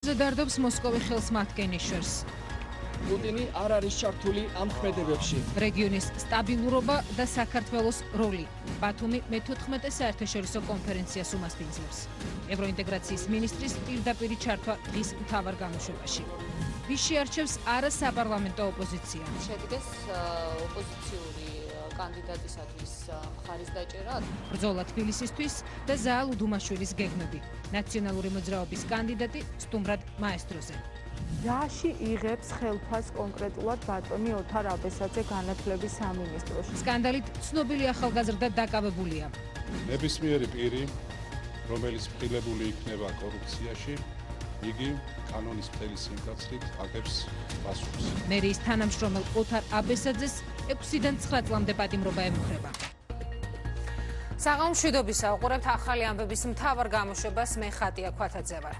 ზედარდობს მოსკოვი ხელს მათგენიშვერს. პუტინი არ არის ჩართული ამ ქმედებებში. რეგიონის სტაბილურობა და საქართველოს როლი. ბათუმი მე-14 საერთაშორისო კონფერენციას უმასპინძლებს. ევროინტეგრაციის მინისტრის პირდაპირი ჩართვა დღის მთავარ გამოშვებაში. ვის შეარჩევს არასაპარლამენტო ოპოზიცია? შედგეს ოპოზიციური კანდიდატისათვის მხარის დაჭერა. ბრძოლა თბილისისთვის და ზაალ უდუმაშვილის გეგმები. ნაციონალური მოძრაობის კანდიდატი სტუმრად მაესტროზე. რაში იღებს ხელფას კონკრეტულად ბატონი ოთარ აბესაძე განათლების სამინისტროში? სკანდალით ცნობილი ახალგაზრდა დაკავებულია. ნებისმიერი პირი, რომელიც ფრთხილებული იქნება კორუფციაში, იგი კანონის მთელი სიმკაცრით აგებს პასუხს. მერიის თანამშრომელ ოთარ აბესაძეს 6-დან 9 წლამდე პატიმრობა ემუქრება. საღამო მშვიდობისა, უყურებთ ახალი ამბების მთავარ გამოშვებას, მე ხატია ქვათაძე ვარ.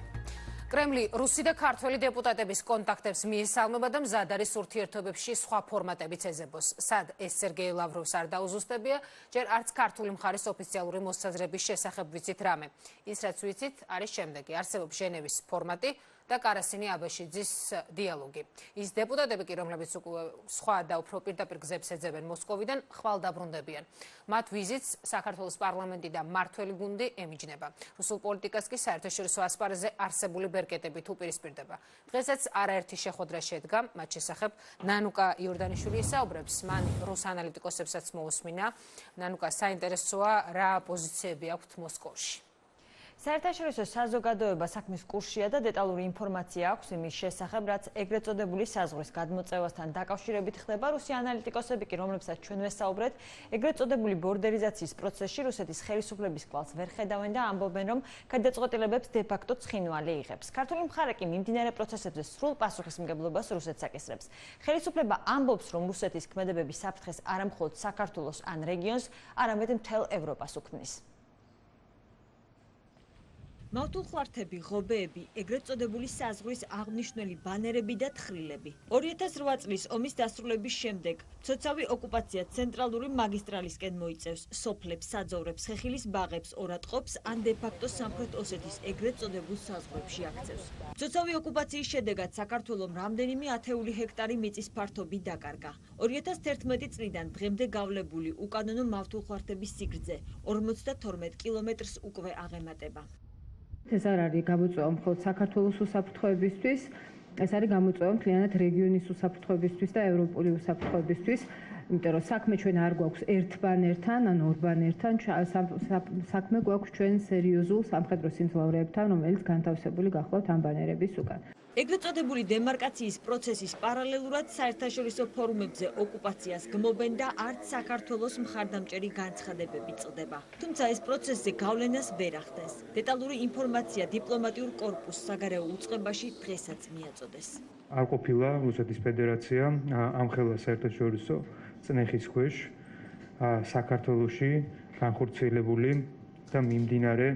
კრემლი რუსი და ქართველი დეპუტატების კონტაქტებს მიესალმება და მზად არის ურთიერთობებში სხვა ფორმატებიც ეძებოს. სად ეს სერგეი ლავროვს არ დაუზუსტებია, ჯერ არც ქართული მხარის ოფიციალური მოსაზრების შესახებ ვიცით რამე. ის რაც ვიცით არის შემდეგი: არსებობს ჟენევის ფორმატი და კარასინი აბაშიძის დიალოგი. ის დეპუტატები კი, რომლებიც სხვა და უფრო პირდაპირ გზებს ეძებენ მოსკოვიდან, ხვალ დაბრუნდებიან. მათ ვიზიტს საქართველოს პარლამენტი და მმართველი გუნდი ემიჯნება. რუსულ პოლიტიკას კი საერთაშორისო ასპარეზზე არსებული ბერკეტებით უპირისპირდება. დღესაც არაერთი შეხვედრა შედგა, მათ შესახებ ნანუკა იორდანიშვილი ისაუბრებს, მან რუს ანალიტიკოსებსაც მოусმინა. ნანუკა, საინტერესოა რა პოზიციები აქვთ მოსკოვში. საერთაშორისო საზოგადოება საქმის კურსშია და დეტალური ინფორმაცია აქვს იმის შესახებ, რაც ეგრეთ წოდებული საზღვრის გადმოწევასთან დაკავშირებით ხდება. რუსი ანალიტიკოსები კი, რომლებსაც ჩვენ ვესაუბრეთ, ეგრეთ წოდებული ბორდერიზაციის პროცესში რუსეთის ხელისუფლების კვალს ვერ ხედავენ და ამბობენ, რომ გადაწყვეტილებებს დე-ფაქტო ცხინვალი იღებს. ქართული მხარე კი მიმდინარე პროცესებზე სრულ პასუხისმგებლობას რუსეთს აკისრებს. ხელისუფლება ამბობს, რომ რუსეთის ქმედებები საფრთხეს არა მხოლოდ საქართველოს ან რეგიონს, არამედ მთელ ევროპას უქმნის. მავთულხლართები, ღობეები, ეგრეთ წოდებული საზღვრის აღნიშნული ბანერები და თხრილები. 2008 წლის ომის დასრულების შემდეგ ცოცავი ოკუპაცია ცენტრალური მაგისტრალისკენ მოიწევს, სოფლებს, საძოვრებს, ხეხილის ბაღებს, ორატყობს ან დე-ფაქტო სამხრეთ ოსეთის ეგრეთ წოდებულ საზღვრებში აქცევს. ცოცავი ოკუპაციის შედეგად საქართველომ რამდენიმე ათეული ჰექტარი მიწის ფართობი დაკარგა. 2011 წლიდან დღემდე გავლებული უკანონო მავთულხლართების სიგრძე 52 კილომეტრს უკვე აღემატება. ეს არ არის გამოწვევა მხოლოდ საქართველოს უსაფრთხოებისთვის, ეს არის გამოწვევა მთლიანად რეგიონის უსაფრთხოებისთვის და ევროპული უსაფრთხოებისთვის, იმიტომ რომ საქმე ჩვენ არ გვაქვს ერთ ბანერთან, ან ორ ბანერთან, საქმე გვაქვს ჩვენ სერიოზულ სამხედრო სიმძლავრეებთან, რომელიც განთავსებული გახლავთ ამ ბანერების უკან. ეგრეთ წოდებული დემარკაციის პროცესის პარალელურად საერთაშორისო ფორუმებზე ოკუპაციას გმობენ და არც საქართველოს მხარდამჭერი განცხადებები წყდება. თუმცა ეს პროცესზე გავლენას ვერ ახდენს. დეტალური ინფორმაცია დიპლომატიურ კორპუსს საგარეო უწყებაში დღესაც მიაწოდეს. არ ყოფილა რუსეთის ფედერაცია ამხელა საერთაშორისო წნეხის ქვეშ საქართველოში განხორციელებული და მიმდინარე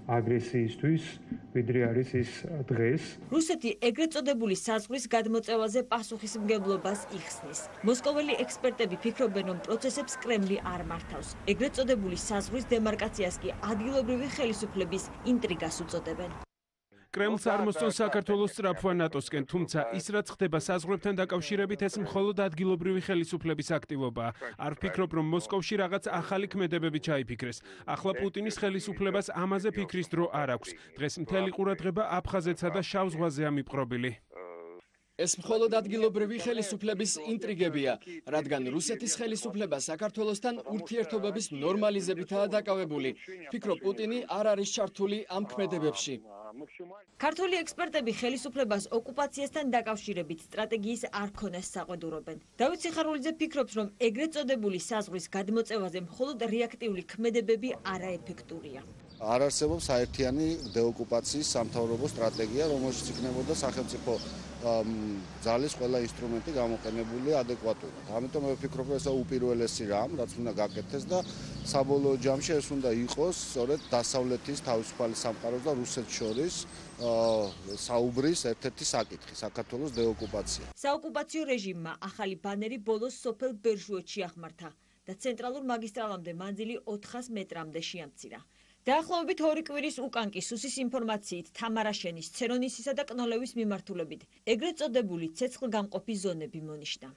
აგრესიისთვის, ვიდრე არის ის დღეს. რუსეთი ეგრეთ წოდებული საზღვრის გადმოწევაზე პასუხისმგებლობას იხსნის. მოსკოველი ექსპერტები ფიქრობენ, რომ პროცესებს კრემლი არ მართავს. ეგრეთ წოდებული საზღვრის დემარკაციას კი ადგილობრივი ხელისუფლების ინტრიგას უწოდებენ. კრემლს არ მოსწონს საქართველოს სწრაფვა ნატოსკენ, თუმცა ის რაც ხდება საზღვრებთან დაკავშირებით, ეს მხოლოდ ადგილობრივი ხელისუფლების აქტივობაა. არ ვფიქრობ, რომ მოსკოვში რაღაც ახალი ქმედებები ჩაიფიქრეს. ახლა პუტინის ხელისუფლებას ამაზე ფიქრის დრო არ აქვს. დღეს მთელი ყურადღება აფხაზეთსა და შავ ზღვაზეა მიპყრობილი. ეს მხოლოდ ადგილობრივი ხელისუფლების ინტრიგებია, რადგან რუსეთის ხელისუფლება საქართველოსთან ურთიერთობების ნორმალიზებითაა დაკავებული. ვფიქრობ, პუტინი არ არის ჩართული ამ ქმედებებში. ქართული ექსპერტები ხელისუფლებას ოკუპაციასთან დაკავშირებით სტრატეგიის არ ქონას საყვედურობენ. დავით სიხარულიძე ფიქრობს, რომ ეგრეთ წოდებული საზღვრის გადმოწევაზე მხოლოდ რეაქტიული ქმედებები არაეფექტურია. არ არსებობს საერთიანი დეოკუპაციის სამთავრობო სტრატეგია, რომელშიც იქნებოდა სახელმწიფო ძალის ყველა ინსტრუმენტი გამოყენებული ადეკვატურად. ამიტომ მე ვფიქრობ, რომ ეს უპირველესი რამ, რაც უნდა გაკეთდეს და საბოლოო ჯამში ეს უნდა იყოს სწორედ დასავლეთის თავისუფალი სამყაროს და რუსეთს შორის საუბრის ერთ-ერთი საკითხი, საქართველოს დეოკუპაცია. საოკუპაციო რეჟიმმა ახალი ბანერი ბოლოს სოფელ ბერჟუეთში აღმართა და ცენტრალურ მაგისტრალამდე მანძილი 400 მეტრამდე შეამცირა. დაახლოებით 2 კვირის უკან კი სუსის ინფორმაციით თამარაშენის, ცერონისისა და კნოლევის მიმართულებით ეგრეთ წოდებული ცეცხლგამყოფი ზონები მონიშნა.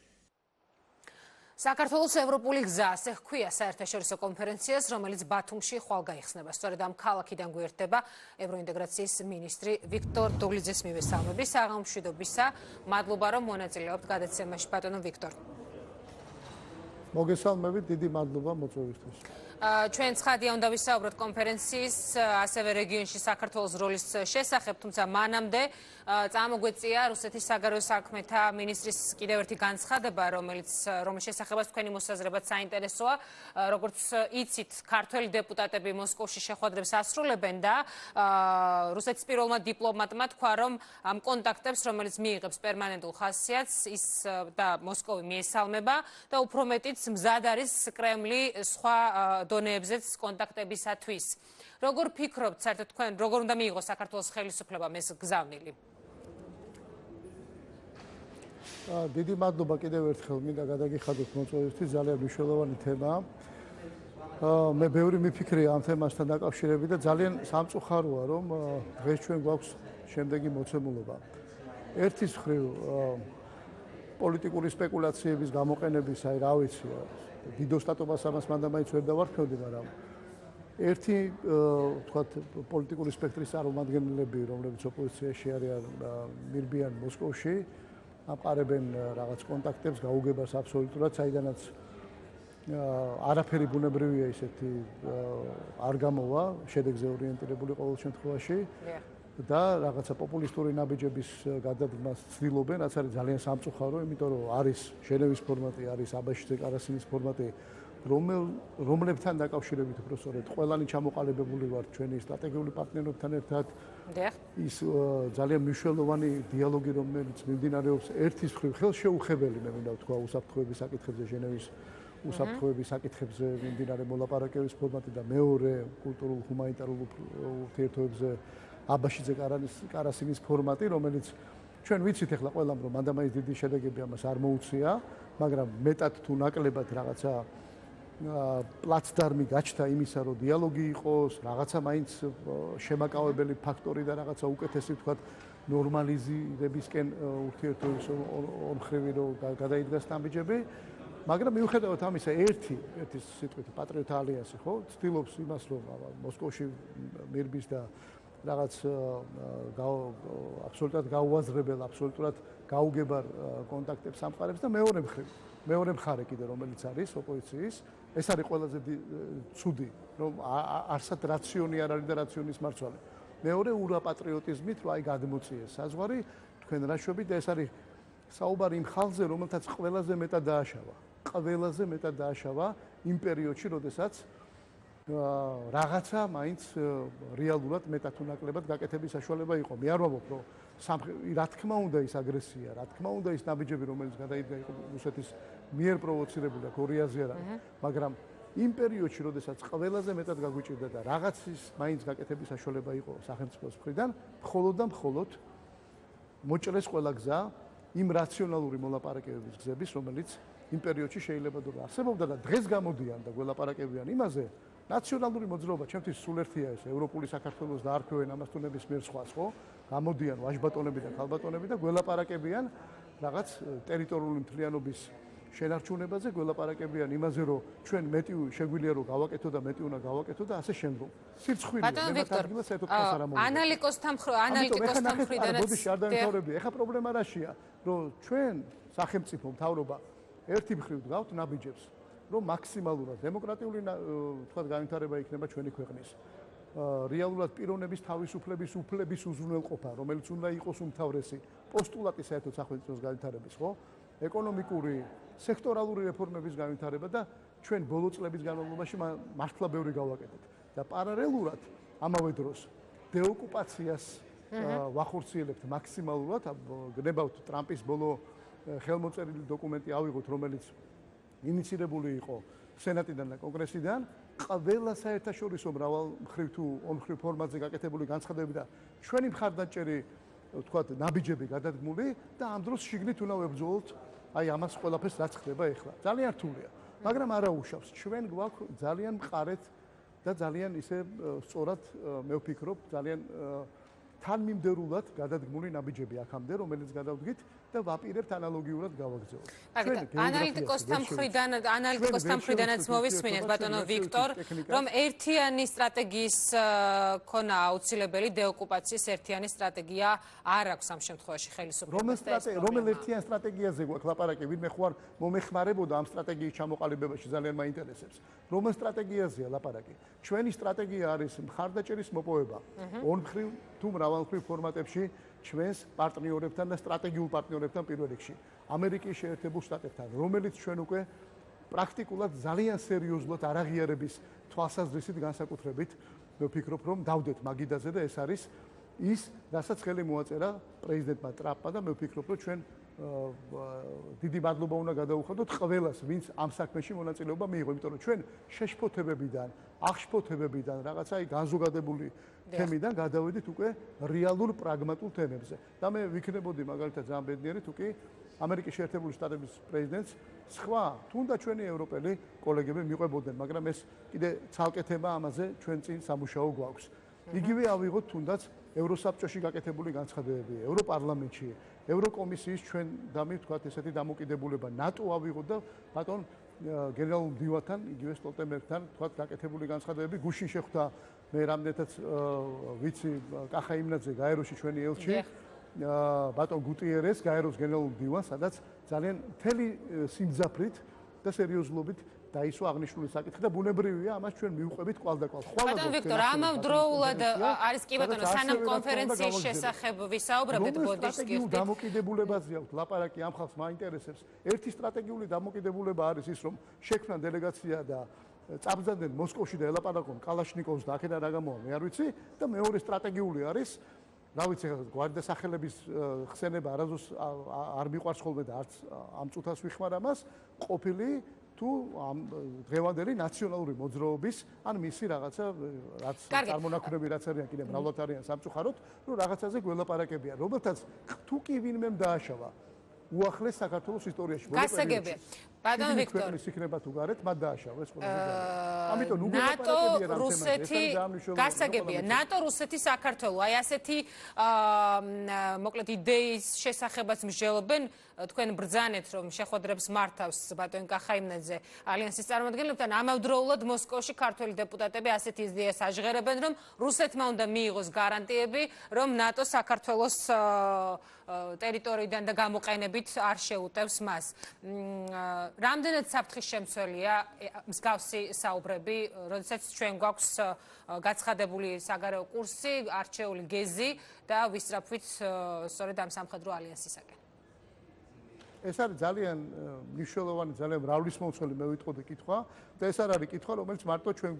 საქართველოს ევროპული გზა, ასე ჰქვია საერთაშორისო კონფერენციას, რომელიც ბათუმში ხვალ გაიხსნება. სწორედ ამ ქალაქიდან გვერდება ევროინტეგრაციის მინისტრი ვიქტორ დოლიძეს მივესალმები. საღამოშვიდობისა, მადლობა რომ მონაწილეობთ გადაცემაში, ბატონო ვიქტორ. მოგესალმებით, დიდი მადლობა მოწვევისთვის. ჩვენ ცხადია უნდა ვისაუბროთ კონფერენციის, ასევე რეგიონში საქართველოს როლის შესახებ, თუმცა მანამდე წამოგვეწია რუსეთის საგარეო საქმეთა მინისტრის კიდევ ერთი განცხადება, რომლის შესახებაც თქვენი მოსაზრებაც საინტერესოა. როგორც იცით, ქართველი დეპუტატები მოსკოვში შეხვედრებს ასრულებენ და რუსეთის პირველმა დიპლომატმა თქვა, რომ ამ კონტაქტებს, რომელიც მიიღებს პერმანენტულ ხასიათს, ის და მოსკოვი მიესალმება და უფრო მეტიც მზად არის კრემლი სხვა დონეებზეც კონტაქტებისათვის. როგორ ფიქრობთ, საერთოდ თქვენ როგორ უნდა მიიღოს საქართველოს ხელისუფლებამ ეს გზავნილი? დიდი მადლობა კიდევ ერთხელ მინდა გადაგიხადოთ მოწვევისთვის, ძალიან მნიშვნელოვანი თემაა. მე ბევრი მიფიქრია ამ თემასთან დაკავშირებით და ძალიან სამწუხაროა, რომ დღეს ჩვენ გვაქვს შემდეგი მოცემულობა. ერთის მხრივ პოლიტიკური სპეკულაციების გამოყენების, აი რა ვიცი, დიდოსტატობას ამას მანდამაინც ვერ დავარქმევდი, მაგრამ ერთი თქვათ პოლიტიკური სპექტრის წარმომადგენლები, რომლებიც ოპოზიციაში არიან, მირბიან მოსკოვში, აპყარებენ რაღაც კონტაქტებს, გაუგებას აბსოლუტურად, საიდანაც არაფერი ბუნებრივია ისეთი არ გამოვა, შედეგზე ორიენტირებული ყოველ შემთხვევაში. და რაღაცა პოპულისტური ნაბიჯების გადადგმას ცდილობენ, რაც არის ძალიან სამწუხარო, იმიტომ რომ არის ჟენევის ფორმატი, არის აბაშიძე კარასინის ფორმატი, რომლებთან დაკავშირებით უფრო სწორედ ყველანი ჩამოყალიბებული ვართ ჩვენი სტრატეგიული პარტნიორებთან ერთად. ის ძალიან მნიშვნელოვანი დიალოგი, რომელიც მიმდინარეობს ერთის მხრივ ხელშეუხებელი, მე მინდა ვთქვა, უსაფრთხოების საკითხებზე, ჟენევის უსაფრთხოების საკითხებზე მიმდინარე მოლაპარაკების ფორმატი და მეორე კულტურულ ჰუმანიტარულ ურთიერთობებზე აბაშიძე კარასინის ფორმატი, რომელიც ჩვენ ვიცით ახლა ყველამ, რომ მანდამაინც დიდი შედეგები ამას არ მოუწია, მაგრამ მეტად თუ ნაკლებად რაღაცა პლაცდარმი გაჩნდა იმისა, რომ დიალოგი იყოს, რაღაცა მაინც შემაკავებელი ფაქტორი და რაღაცა უკეთესი ვთქვათ ნორმალიზირებისკენ ურთიერთობის ორმხრივი რომ გადაიდგას ნაბიჯები, მაგრამ მიუხედავად ამისა, ერთი სიტყვით პატრიოტთა ალიანსი ხო ცდილობს იმას, რომ მოსკოვში მირბის და რაღაც აბსოლუტურად გაუაზრებელ, აბსოლუტურად გაუგებარ კონტაქტებს ამყარებს და მეორე მხარე კიდე რომელიც არის ოპოზიციის, ეს არის ყველაზე ცუდი, რომ არსად რაციონი არ არის და რაციონის მარცვალი. მეორე ურაპატრიოტიზმით, რომ აი გადმოწიეს საზღვარი, თქვენ რაშვებით და ეს არის საუბარი იმ ხალხზე, რომელთაც ყველაზე მეტად დააშავა იმ პერიოდში, როდესაც რაღაცა მაინც რეალურად მეტად თუ ნაკლებად გაკეთების საშუალება იყო. მე არ ვამბობ, რომ რა თქმა უნდა ის აგრესია, რა თქმა უნდა ის ნაბიჯები, რომელიც გადაიდგა იყო რუსეთის მიერ პროვოცირებული და გორიაზე არ არის, მაგრამ იმ პერიოდში, როდესაც ყველაზე მეტად გაგვიჭირდა და რაღაცის მაინც გაკეთების საშუალება იყო სახელმწიფოს მხრიდან, მხოლოდ და მხოლოდ მოჭრეს ყველა გზა იმ რაციონალური მოლაპარაკებების გზების, რომელიც იმ პერიოდში შეიძლება თუ არსებობდა და დღეს გამოდიან და გველაპარაკებიან იმაზე, ნაციონალური მოძრაობა ჩემთვის სულ ერთია ეს ევროპული საქართველოს დაარქვევენ ამას თუ ნებისმიერ სხვას, ხო? გამოდიან ვაჟბატონები და ქალბატონები და გველაპარაკებიან რაღაც ტერიტორიული მთლიანობის შენარჩუნებაზე, გველაპარაკებიან იმაზე, რომ ჩვენ მეტი შეგვიძლია რომ გავაკეთო და მეტი უნდა გავაკეთო და ასე შემდგომ. სირცხვილია, მე საერთოდ ხას არ ამოვიდა. ანალიტიკოსთან მხრიდანაც ბოდიში არ დაიმთავრებია. ეხლა პრობლემა რაშია, რომ ჩვენ სახელმწიფო მთავრობა ერთი მხრივ დგავთ ნაბიჯებს, რომ მაქსიმალურად დემოკრატიული თქვათ განვითარება იქნება ჩვენი ქვეყნის. რეალურად პიროვნების თავისუფლების უფლების უზრუნველყოფა, რომელიც უნდა იყოს უმთავრესი პოსტულატი საერთოდ სახელმწიფოს განვითარების, ხო? ეკონომიკური, სექტორალური რეფორმების განვითარება და ჩვენ ბოლო წლების განმავლობაში მართლა ბევრი გავაკეთეთ. და პარალელურად ამავე დროს დეოკუპაციას ვახორციელებთ მაქსიმალურად, გნებავთ ტრამპის ბოლო ხელმოწერილი დოკუმენტი ავიღოთ, რომელიც ინიცირებული იყო სენატიდან და კონგრესიდან, ყველა საერთაშორისო მრავალ მხრივ თუ ორმხრივ ფორმატზე გაკეთებული განცხადებები და ჩვენი მხარდაჭერი ვთქვათ ნაბიჯები გადადგმული და ამ დროს შიგნით უნდა ვებრძოლოთ აი ამას ყველაფერს რაც ხდება ეხლა. ძალიან რთულია, მაგრამ არა უშავს. ჩვენ გვაქვს ძალიან მყარეთ და ძალიან ისე სწორად მე ვფიქრობ, ძალიან თანმიმდევრულად გადადგმული ნაბიჯები აქამდე, რომელიც გადავდგით და ვაპირებთ ანალოგიურად გავაგზავნოთ. ანალიტიკოსთა მხრიდანაც მოვისმინეთ ბატონო ვიქტორ, რომ ერთიანი სტრატეგიის ქონა აუცილებელი დეოკუპაციის ერთიანი სტრატეგია არ აქვს ამ შემთხვევაში ხელისუფლებას. რომელ ერთიან სტრატეგიაზე გვაქვს ლაპარაკი, ვინმე ხო არ მომეხმარებოდა ამ სტრატეგიის ჩამოყალიბებაში, ძალიან მაინტერესებს. რომელ სტრატეგიაზეა ლაპარაკი? ჩვენი სტრატეგია არის მხარდაჭერის მოპოვება. ორმხრივ თუ მრავალმხრივ ფორმატებში ჩვენს პარტნიორებთან და სტრატეგიულ პარტნიორებთან პირველ რიგში. ამერიკის შეერთებულ შტატებთან, რომელიც ჩვენ უკვე პრაქტიკულად ძალიან სერიოზულად არაღიარების თვალსაზრისით განსაკუთრებით მე ვფიქრობ, რომ დავდეთ მაგიდაზე და ეს არის ის, რასაც ხელი მოაწერა პრეზიდენტმა ტრამპმა და მე ვფიქრობ, რომ ჩვენ დიდი მადლობა უნდა გადაუხადოთ ყველას, ვინც ამ საქმეში მონაწილეობა მიიღო, იმიტომ რომ ჩვენ შეშფოთებებიდან, აღშფოთებებიდან, რაღაცა განზოგადებული თემიდან გადავედით უკვე რეალურ პრაგმატულ თემებზე. და მე ვიქნებოდი მაგალითად ძალიან ბედნიერი თუ კი ამერიკის შეერთებული შტატების პრეზიდენტს სხვა თუნდაც ჩვენი ევროპელი კოლეგები მიყვებოდნენ, მაგრამ ეს კიდე ცალკე თემა, ამაზე ჩვენ წინ სამუშაო გვაქვს. იგივე ავიღოთ თუნდაც ევროსაბჭოში გაკეთებული განცხადებები, ევროპარლამენტში, ევროკომისიის ჩვენ ვთქვათ ესეთი დამოკიდებულება, ნატო ავიღოთ და ბატონ გენერალურ მდივანთან, იგივე სტოლტენბერგთან ვთქვათ გაკეთებული განცხადებები, გუშინ შეხვდა მე რამდენადაც ვიცი კახაიმნაძე გაეროში ჩვენი ელჩი ბატონ გუტიერეს გაეროს გენერალურ მდივანს, სადაც ძალიან მთელი სიმძაფრით და სერიოზულობით დაისვა აღნიშნული საკითხი და ბუნებრივია ამას ჩვენ მივყვებით კვალდაკვალ. ბატონ ვიქტორ, ამავდროულად არის კი ბატონო, სანამ კონფერენციის შესახებ ვისაუბრებთ ბოდიშკი. დამოკიდებულებაზე აქვს ლაპარაკი, ამ ხალხს მაინტერესებს. ერთი სტრატეგიული დამოკიდებულება არის ის, რომ შექმნან დელეგაცია და წაბრძანდნენ მოსკოვში და ელაპარაკონ კალაშნიკოვს და აქედან რა გამოვა მე არ ვიცი და მეორე სტრატეგიული არის რა ვიცი გვარდია სახელების ხსენება არასდროს არ მიყვარს ხოლმე და არც ამ წუთას ვიხმარ ამას ყოფილი თუ ამ დღევანდელი ნაციონალური მოძრაობის ან მისი რაღაცა რაც წარმონაქმნები რაც არიან კიდე მრავლად არიან სამწუხაროდ რომ რაღაცაზე გველაპარაკებიან რომელთაც თუ კი ვინმემ დააშავა უახლეს საქართველოს ისტორიაში გასაგებია ბატონ ვიქტორ ის იქნება თუ გარეთ მათ დააშავა ეს ყველაზე ამიტომ ნატო რუსეთი გასაგებია ნატო რუსეთი საქართველო აი ასეთი მოკლედ იდეის შესახებაც მსჯელობენ თქვენ ბრძანეთ რომ შეხვედრებს მართავს ბატონ კახაიმნაძე ალიანსის წარმომადგენლებთან ამავდროულად მოსკოვში ქართველი დეპუტატები ასეთი იდეას აჟღერებენ რომ რუსეთმა უნდა მიიღოს გარანტიები რომ ნატო საქართველოს ტერიტორიიდან და გამოყენებით არ შეუტევს მას რამდენად საფრთხის შემცველია მსგავსი საუბრები, როდესაც ჩვენ გვაქვს გაცხადებული საგარეო კურსი, არჩეული გეზი და ვისწრაფვით სწორედ ამ სამხედრო ალიანსისაკენ. ეს არის ძალიან მნიშვნელოვანი, ძალიან მრავლისმომცველი მე ვიტყოდი კითხვა და ეს არ არის კითხვა, რომელიც მარტო ჩვენ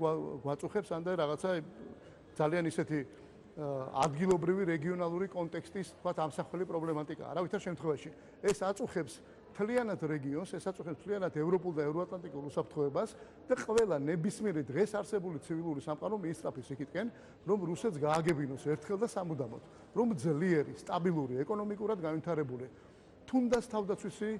გვაწუხებს ან და რაღაცა ძალიან ისეთი ადგილობრივი რეგიონალური კონტექსტის თქვათ ამსახველი პრობლემატიკაა. არავითარ შემთხვევაში ეს აწუხებს მთლიანად რეგიონს, ეს აწუხებს მთლიანად ევროპულ და ევროატლანტიკურ უსაფრთხოებას და ყველა ნებისმიერი დღეს არსებული ცივილური სამყარო მიისწრაფის იქითკენ, რომ რუსეთს გააგებინოს ერთხელ და სამუდამოდ, რომ ძლიერი, სტაბილური, ეკონომიკურად განვითარებული, თუნდაც თავდაცვისი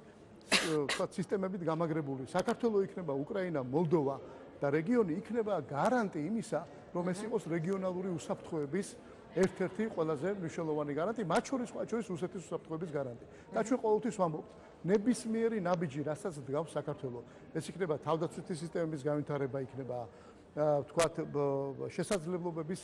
თქვათ სისტემებით გამაგრებული საქართველო იქნება, უკრაინა, მოლდოვა და რეგიონი იქნება გარანტი იმისა, რომ ეს იყოს რეგიონალური უსაფრთხოების ერთ-ერთი ყველაზე მნიშვნელოვანი გარანტი, მათ შორის რუსეთის უსაფრთხოების გარანტი. და ჩვენ ყოველთვის ვამბობთ, ნებისმიერი ნაბიჯი, რასაც დგავს საქართველო, ეს იქნება თავდაცვითი სისტემების განვითარება, იქნება თქვათ შესაძლებლობების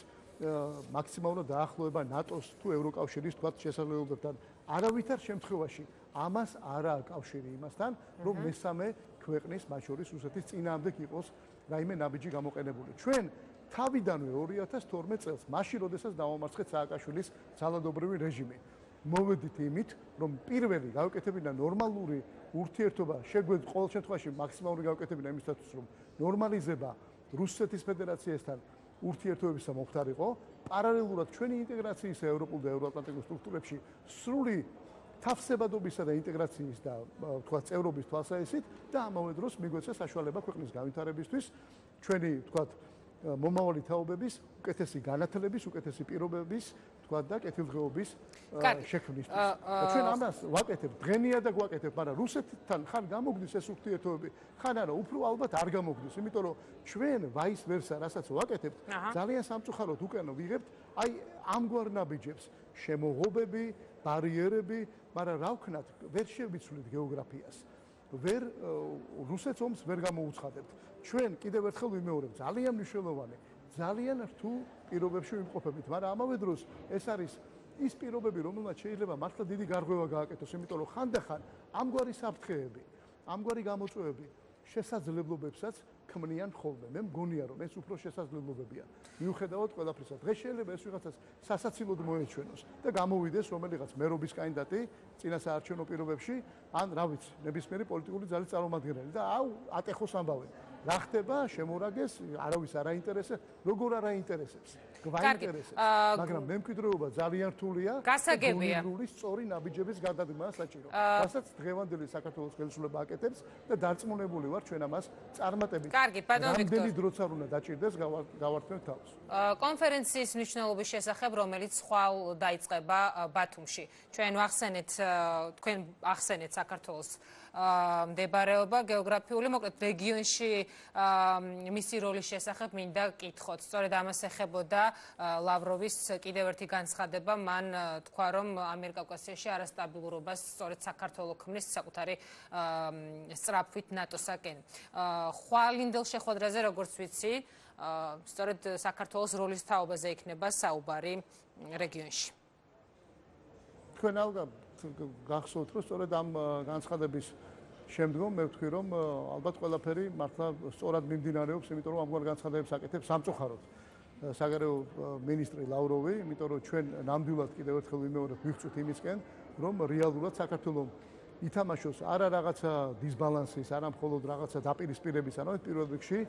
მაქსიმალურად დაახლოება ნატოს თუ ევროკავშირის თქვათ შესაძლებლობებთან. არავითარ შემთხვევაში ამას არ აქვს კავშირი იმასთან, რომ მესამე ქვეყნის, მათ შორის რუსეთის წინააღმდეგ იყოს რაიმე ნაბიჯი გამოყენებული. ჩვენ თავიდანვე 2012 წელს, მაშინ როდესაც დავამარცხეთ სააკაშვილის ძალადობრივი რეჟიმი, მოვედით იმით, რომ პირველი გავაკეთებინა ნორმალური ურთიერთობა, შეგვეძლო ყოველ შემთხვევაში მაქსიმალური გავაკეთებინა იმისათვის, რომ ნორმალიზება რუსეთის ფედერაციასთან ურთიერთობებისა მომხდარიყო, პარალელურად ჩვენი ინტეგრაციის ევროპულ და ევროატლანტიკურ სტრუქტურებში სრული თავსებადობისა და ინტეგრაციის და თქვათ წევრობის თვალსაზრისით და ამავე დროს მიგვეცა საშუალება ქვეყნის განვითარებისთვის, ჩვენი თქვათ მომავალი თაობების უკეთესი განათლების, უკეთესი პირობების, თქვა და კეთილდღეობის შექმნისთვის. ჩვენ ამას ვაკეთებთ, დღენია და გვაკეთებთ, მაგრამ რუსეთთან ხან გამოგდის ეს ურთიერთობები, ხან არა, უფრო ალბათ არ გამოგდის, იმიტომ რომ ჩვენ ვაის ვერსა, რასაც ვაკეთებთ, ძალიან სამწუხაროდ უკანო ვიღებთ, აი ამგვარ ნაბიჯებს, შემოღობები, ბარიერები, მაგრამ რა ვქნათ, ვერ შევიცვლით გეოგრაფიას. ვერ რუსეთს ომს ვერ გამოუცხადებთ. ჩვენ კიდევ ერთხელ ვიმეორებ, ძალიან მნიშვნელოვანი, ძალიან რთულ პირობებში ვიმყოფებით, მაგრამ ამავე დროს ეს არის ის პირობები, რომელმაც შეიძლება მართლა დიდი გარღვევა გააკეთოს, იმიტომ რომ ხანდახან ამგვარი საფრთხეები, ამგვარი გამოწვევები შესაძლებლობებსაც ქმნიან ხოლმე. მე მგონია, რომ ეს უფრო შესაძლებლობებია. მიუხედავად ყველაფრისა, დღეს შეიძლება ეს ვიღაცას სასაცილოდ მოეჩვენოს და გამოვიდეს რომელიღაც მერობის კანდიდატი წინა საარჩევნო პირობებში, ან რა ვიცი, ნებისმიერი პოლიტიკური ძალის წარმომადგენელი და ატეხოს ამბავი. რა ხდება, შემორაგეს, არავის არ აინტერესებს, როგორ არ აინტერესებს. გვაინტერესებს, მაგრამ მემკვიდრეობა ძალიან რთულია. გასაგებია. სწორი ნაბიჯების გადადგმა საჭირო. რასაც დღევანდელი საქართველოს ხელისუფლება აკეთებს და დარწმუნებული ვარ ჩვენ ამას წარმატებით. კარგი, ბატონო ვიქტორ. რამდენი დროც არ უნდა დაჭირდეს გავართმევთ თავს. კონფერენციის მნიშვნელობის შესახებ, რომელიც ხვალ დაიწყება ბათუმში. ჩვენ ვახსენეთ, თქვენ ახსენეთ საქართველოს მდებარეობა გეოგრაფიული, მოკლედ რეგიონში მისი როლის შესახებ მინდა კითხოთ. სწორედ ამას ეხებოდა ლავროვის კიდევ ერთი განცხადება, მან თქვა, რომ ამიერკავკასიაში არასტაბილურობას სწორედ საქართველო ქმნის საკუთარი სწრაფვით ნატოსაკენ. ხვალინდელ შეხვედრაზე, როგორც ვიცი, სწორედ საქართველოს როლის თაობაზე იქნება საუბარი რეგიონში. თქვენ გახსოვთ, რომ სწორედ ამ განცხადების შემდგომ მე ვთქვი, რომ ალბათ ყველაფერი მართლა სწორად მიმდინარეობს, იმიტომ რომ ამგვარ განცხადებებს აკეთებს სამწუხაროდ საგარეო მინისტრი ლავროვი, იმიტომ რომ ჩვენ ნამდვილად კიდევ ერთხელ ვიმეორებთ, ვიხწვით იმისკენ, რომ რეალურად საქართველოს ითამაშოს არა რაღაცა დისბალანსის, არა მხოლოდ რაღაცა დაპირისპირების, არამედ პირველ რიგში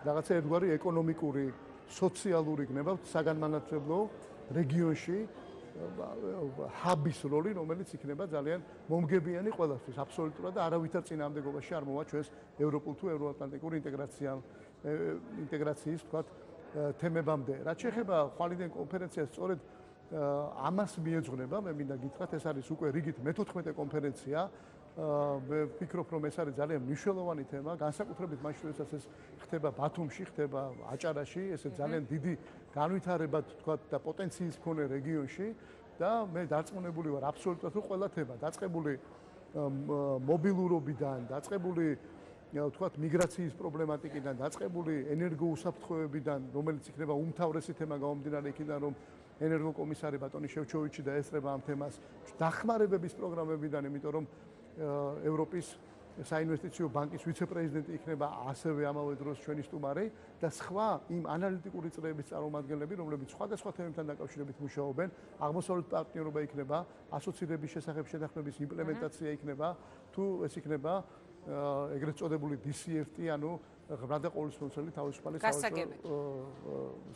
რაღაცა ერთგვარი ეკონომიკური, სოციალური გნებავთ საგანმანათლებლო რეგიონში ჰაბის როლი, რომელიც იქნება ძალიან მომგებიანი ყველასთვის, აბსოლუტურად და არავითარ წინააღმდეგობაში არ მოვა ჩვენს ევროპულ თუ ევროატლანტიკურ ინტეგრაციის თქვათ თემებამდე. რაც შეეხება ხვალინდელ კონფერენციას, სწორედ ამას მიეძღვნება, მე მინდა გითხრათ, ეს არის უკვე რიგით მე-14 კონფერენცია. მე ვფიქრობ, რომ ეს არის ძალიან მნიშვნელოვანი თემა, განსაკუთრებით მაშინ, როდესაც ეს ხდება ბათუმში, ხდება აჭარაში, ესე ძალიან დიდი განვითარებად თქვა და პოტენციის მქონე რეგიონში და მე დარწმუნებული ვარ აბსოლუტურად, რომ ყველა თემა დაწყებული მობილურობიდან, დაწყებული თქვა მიგრაციის პრობლემატიკიდან, დაწყებული ენერგოუსაფრთხოებიდან, რომელიც იქნება უმთავრესი თემა გამომდინარე იქიდან, რომ ენერგოკომისარი ბატონი შევჩოვიჩი დაესწრება ამ თემას, დახმარებების პროგრამებიდან, იმიტომ რომ ევროპის საინვესტიციო ბანკის ვიცე-პრეზიდენტი იქნება ასევე ამავე დროს ჩვენი სტუმარი და სხვა იმ ანალიტიკური წრეების წარმომადგენლები, რომლებიც სხვადასხვა თემებთან დაკავშირებით მუშაობენ, აღმოსავლეთ პარტნიორობა იქნება, ასოცირების შესახებ შეთანხმების იმპლემენტაცია იქნება, თუ ეს იქნება ეგრეთ წოდებული DCFT, ანუ ღრმა და ყოვლისმომცველი თავისუფალი საავადმყოფო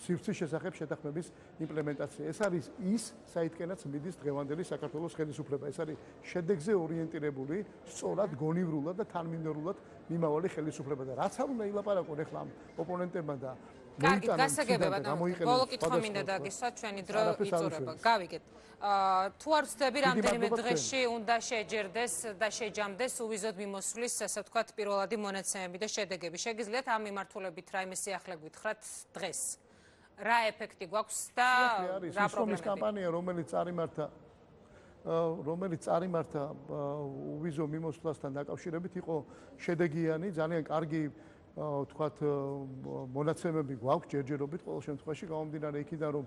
სივრცის შესახებ შეთანხმების იმპლემენტაცია. ეს არის ის, საიდკენაც მიდის დღევანდელი საქართველოს ხელისუფლება. ეს არის შედეგზე ორიენტირებული, სწორად, გონივრულად და თანმიმდევრულად მიმავალი ხელისუფლება და რაც არ უნდა ილაპარაკონ ახლა ამ ოპონენტებმა და კარგი, გასაგებია, ბოლო კითხვა მინდა დაგისვათ, ჩვენი დრო იწურება. გავიგეთ. თუ არ ვცდები, რამდენიმე დღეში უნდა შეჯერდეს და შეჯამდეს უვიზოდ მიმოსვლის, ასე ვთქვათ, პირველადი მონაცემები და შედეგები. შეგიძლიათ ამ მიმართულებით რაიმე სიახლე გითხრათ დღეს? რა ეფექტი გვაქვს და რა პრობლემები? კამპანია, რომელიც წარიმართა უვიზო მიმოსვლასთან დაკავშირებით იყო შედეგიანი, ძალიან კარგი თქვათ მონაცემები გვაქვს ჯერჯერობით ყოველ შემთხვევაში გამომდინარე იქიდან რომ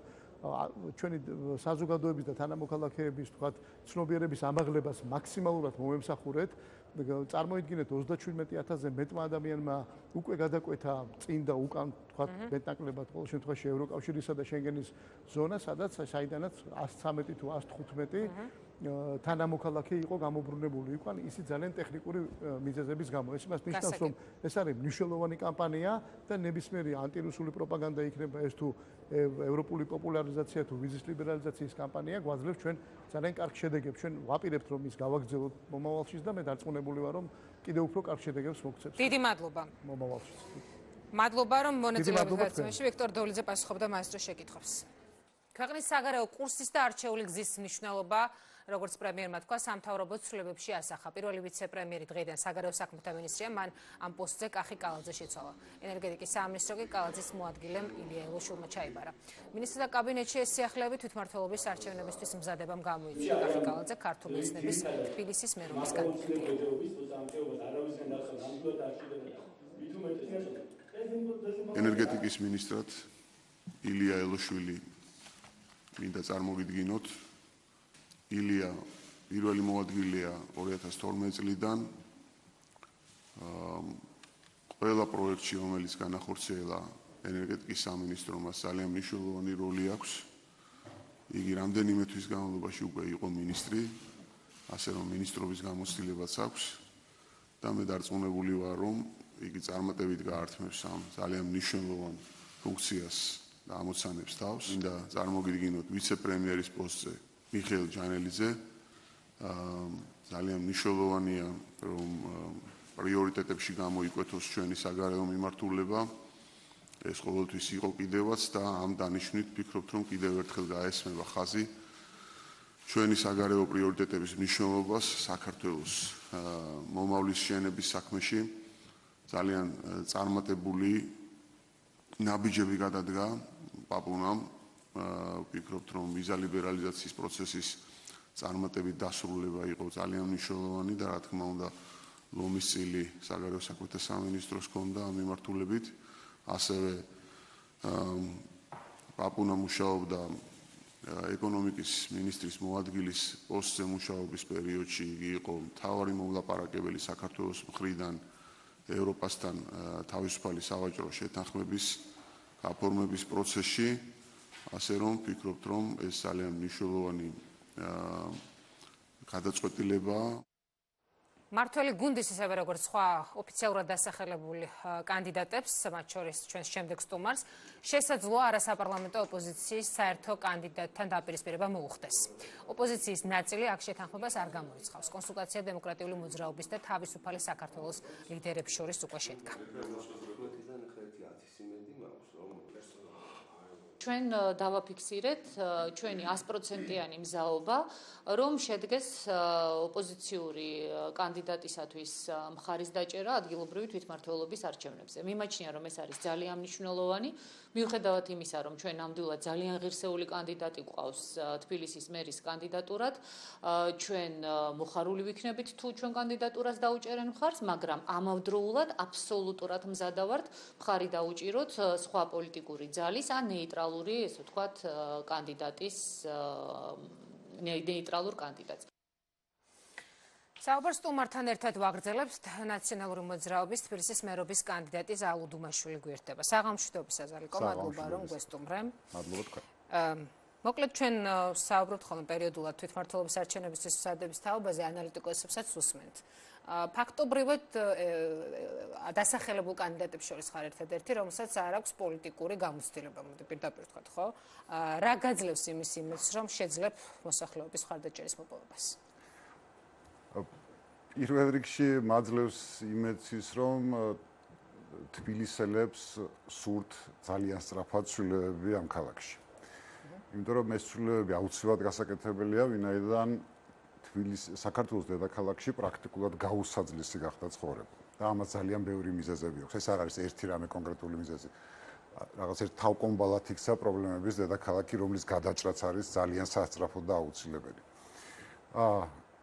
ჩვენი საზოგადოების და თანამოქალაქეების თქვათ ცნობიერების ამაღლებას მაქსიმალურად მომემსახურეთ. წარმოიდგინეთ 37000-ზე მეტმა ადამიანმა უკვე გადაკვეთა წინ და უკან თქვათ მეტნაკლებად ყოველ შემთხვევაში ევროკავშირისა და შენგენის ზონა, საიდანაც 113 თუ 115 თანამოქალაქე იყო გამობრუნებული იყვნენ, ისიც ძალიან ტექნიკური მიზეზების გამო. ეს იმას ნიშნავს, რომ ეს არის მნიშვნელოვანი კამპანია და ნებისმიერი ანტირუსული პროპაგანდა იქნება ეს თუ ევროპული პოპულარიზაცია თუ ვიზის ლიბერალიზაციის კამპანია, გვაძლევს ჩვენ ძალიან კარგ შედეგებს. ჩვენ ვაპირებთ, რომ ის გავაგრძელოთ მომავალშიც და მე დარწმუნებული ვარ, რომ კიდევ უფრო კარგ შედეგებს მოგცემს. დიდი მადლობა. მომავალშიც. მადლობა, რომ მონაწილეობთ გაცემაში. ვიქტორ დოლიძე პასუხობდა მაესტრო შეკითხვებს. ქვეყნის საგარეო კურსის და არჩეული გზის მნიშვნელობა, როგორც პრემიერმა თქვა, სამთავრობო ცვლილებებში ასახა. პირველი ვიცე-პრემიერი დღეიდან საგარეო საქმეთა მინისტრია, მან ამ პოსტზე კახი კალაძე შეცვალა. ენერგეტიკის სამინისტრო კი კალაძის მოადგილემ ილია ელოშვილმა ჩაიბარა. მინისტრთა კაბინეტში ეს სიახლეები თვითმმართველობის არჩევნებისთვის მზადებამ გამოიწვია. კახი კალაძე ქართული ოცნების თბილისის მერობის კანდიდატია. ენერგეტიკის მინისტრად ილია ელოშვილი მინდა წარმოგიდგინოთ. ილია პირველი მოადგილეა 2012 წლიდან. ყველა პროექტში, რომელიც განახორციელა ენერგეტიკის სამინისტრომ, ძალიან მნიშვნელოვანი როლი აქვს. იგი რამდენიმე თვის განმავლობაში უკვე იყო მინისტრი, ასე რომ მინისტრობის გამოცდილებაც აქვს და მე დარწმუნებული ვარ, რომ იგი წარმატებით გაართმევს ამ ძალიან მნიშვნელოვან ფუნქციას და ამოცანებს თავს. მინდა წარმოგიდგინოთ ვიცე-პრემიერის პოსტზე მიხეილ ჯანელიძე. ძალიან მნიშვნელოვანია, რომ პრიორიტეტებში გამოიკვეთოს ჩვენი საგარეო მიმართულება. ეს ყოველთვის იყო კიდევაც და ამ დანიშვნით ვფიქრობთ, რომ კიდევ ერთხელ გაესმება ხაზი ჩვენი საგარეო პრიორიტეტების მნიშვნელობას საქართველოს მომავლის შენების საქმეში. ძალიან წარმატებული ნაბიჯები გადადგა პაპუნამ. ვფიქრობთ, რომ ვიზა ლიბერალიზაციის პროცესის წარმატებით დასრულება იყო ძალიან მნიშვნელოვანი და რა თქმა უნდა ლომის წილი საგარეო საქმეთა სამინისტროს ჰქონდა ამ მიმართულებით. ასევე პაპუნა მუშაობდა ეკონომიკის მინისტრის მოადგილის პოსტზე მუშაობის პერიოდში. იგი იყო მთავარი მომლაპარაკებელი საქართველოს მხრიდან ევროპასთან თავისუფალი სავაჭრო შეთანხმების გაფორმების პროცესში. ასე რომ ვფიქრობთ, რომ ეს ძალიან მნიშვნელოვანი გადაწყვეტილებაა. მართველი გუნდის ისევე როგორც სხვა ოფიციალურად დასახელებული კანდიდატებს, მათ შორის ჩვენს შემდეგ სტუმარს, შესაძლოა არასაპარლამენტო ოპოზიციის საერთო კანდიდატთან დაპირისპირება მოუხდეს. ოპოზიციის ნაწილი აქ შეთანხმებას არ გამორიცხავს. კონსულტაცია დემოკრატიული მოძრაობის და თავისუფალი საქართველოს ლიდერებს შორის უკვე შედგა. ჩვენ დავაფიქსირეთ ჩვენი 100%-იანი მზაობა, რომ შედგეს ოპოზიციური კანდიდატისათვის მხარის დაჭერა ადგილობრივი თვითმმართველობის არჩევნებზე. მიმაჩნია, რომ ეს არის ძალიან მნიშვნელოვანი, მიუხედავად იმისა, რომ ჩვენ ნამდვილად ძალიან ღირსეული კანდიდატი გვყავს თბილისის მერის კანდიდატურად, ჩვენ მოხარული ვიქნებით თუ ჩვენ კანდიდატურას დაუჭერენ მხარს, მაგრამ ამავდროულად აბსოლუტურად მზადა ვართ მხარი დაუჭიროთ სხვა პოლიტიკური ძალის ან ნეიტრალური, ესე ვთქვათ, კანდიდატის ნეიტრალურ კანდიდატს. საუბარს სტუმართან ერთად ვაგრძელებთ ნაციონალური მოძრაობის თბილისის მერობის კანდიდატი ზალუ დუმაშვილი გვერდება. საღამოშვიდობისა ზალიკო, მადლობა რომ გვესტუმრე. მადლობა თქვენ. მოკლედ ჩვენ საუბრობთ ხოლმე პერიოდულად თვითმმართველობის არჩევნებისთვის მზადების თაობაზე, ანალიტიკოსებსაც უსმენთ. ფაქტობრივად დასახელებულ კანდიდატებს შორის ხარ ერთადერთი, რომელსაც არ აქვს პოლიტიკური გამოცდილება, მოდი პირდაპირ ვთქვათ, ხო? რა გაძლევს იმის იმედს, რომ შეძლებ მოსახლეობის მხარდაჭერის მოპოვებას? პირველ რიგში მაძლევს იმედს ის, რომ თბილისელებს სურთ ძალიან სწრაფად ცვლილებები ამ ქალაქში. იმიტომ რომ ეს ცვლილებები აუცილებლად გასაკეთებელია, ვინაიდან საქართველოს დედაქალაქში პრაქტიკულად გაუსაძლისი გახდა ცხოვრება. და ამას ძალიან ბევრი მიზეზები აქვს. ეს არ არის ერთი რამე კონკრეტული მიზეზი. რაღაც ერთ თავკომბალად იქცა პრობლემების დედაქალაქი, რომლის გადაჭრაც არის ძალიან სასწრაფო და აუცილებელი.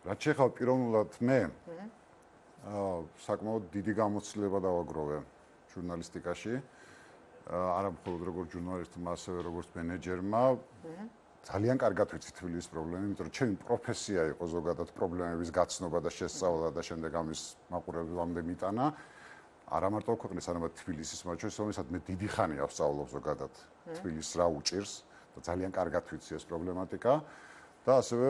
რაც შეეხება პიროვნულად მე, საკმაოდ დიდი გამოცდილება დავაგროვე ჟურნალისტიკაში. არა მხოლოდ როგორც ჟურნალისტმა, ასევე როგორც მენეჯერმა. ძალიან კარგად ვიცი თბილისის პრობლემები, იმიტომ რომ ჩემი პროფესია იყო ზოგადად პრობლემების გაცნობა და შესწავლა და შემდეგ ამის მაყურებელამდე მიტანა. არა მარტო ქვეყნის, არამედ თბილისის, მათ შორის, რომელსაც მე დიდი ხანია ვსწავლობ ზოგადად თბილისს რა უჭირს და ძალიან კარგად ვიცი ეს პრობლემატიკა და ასევე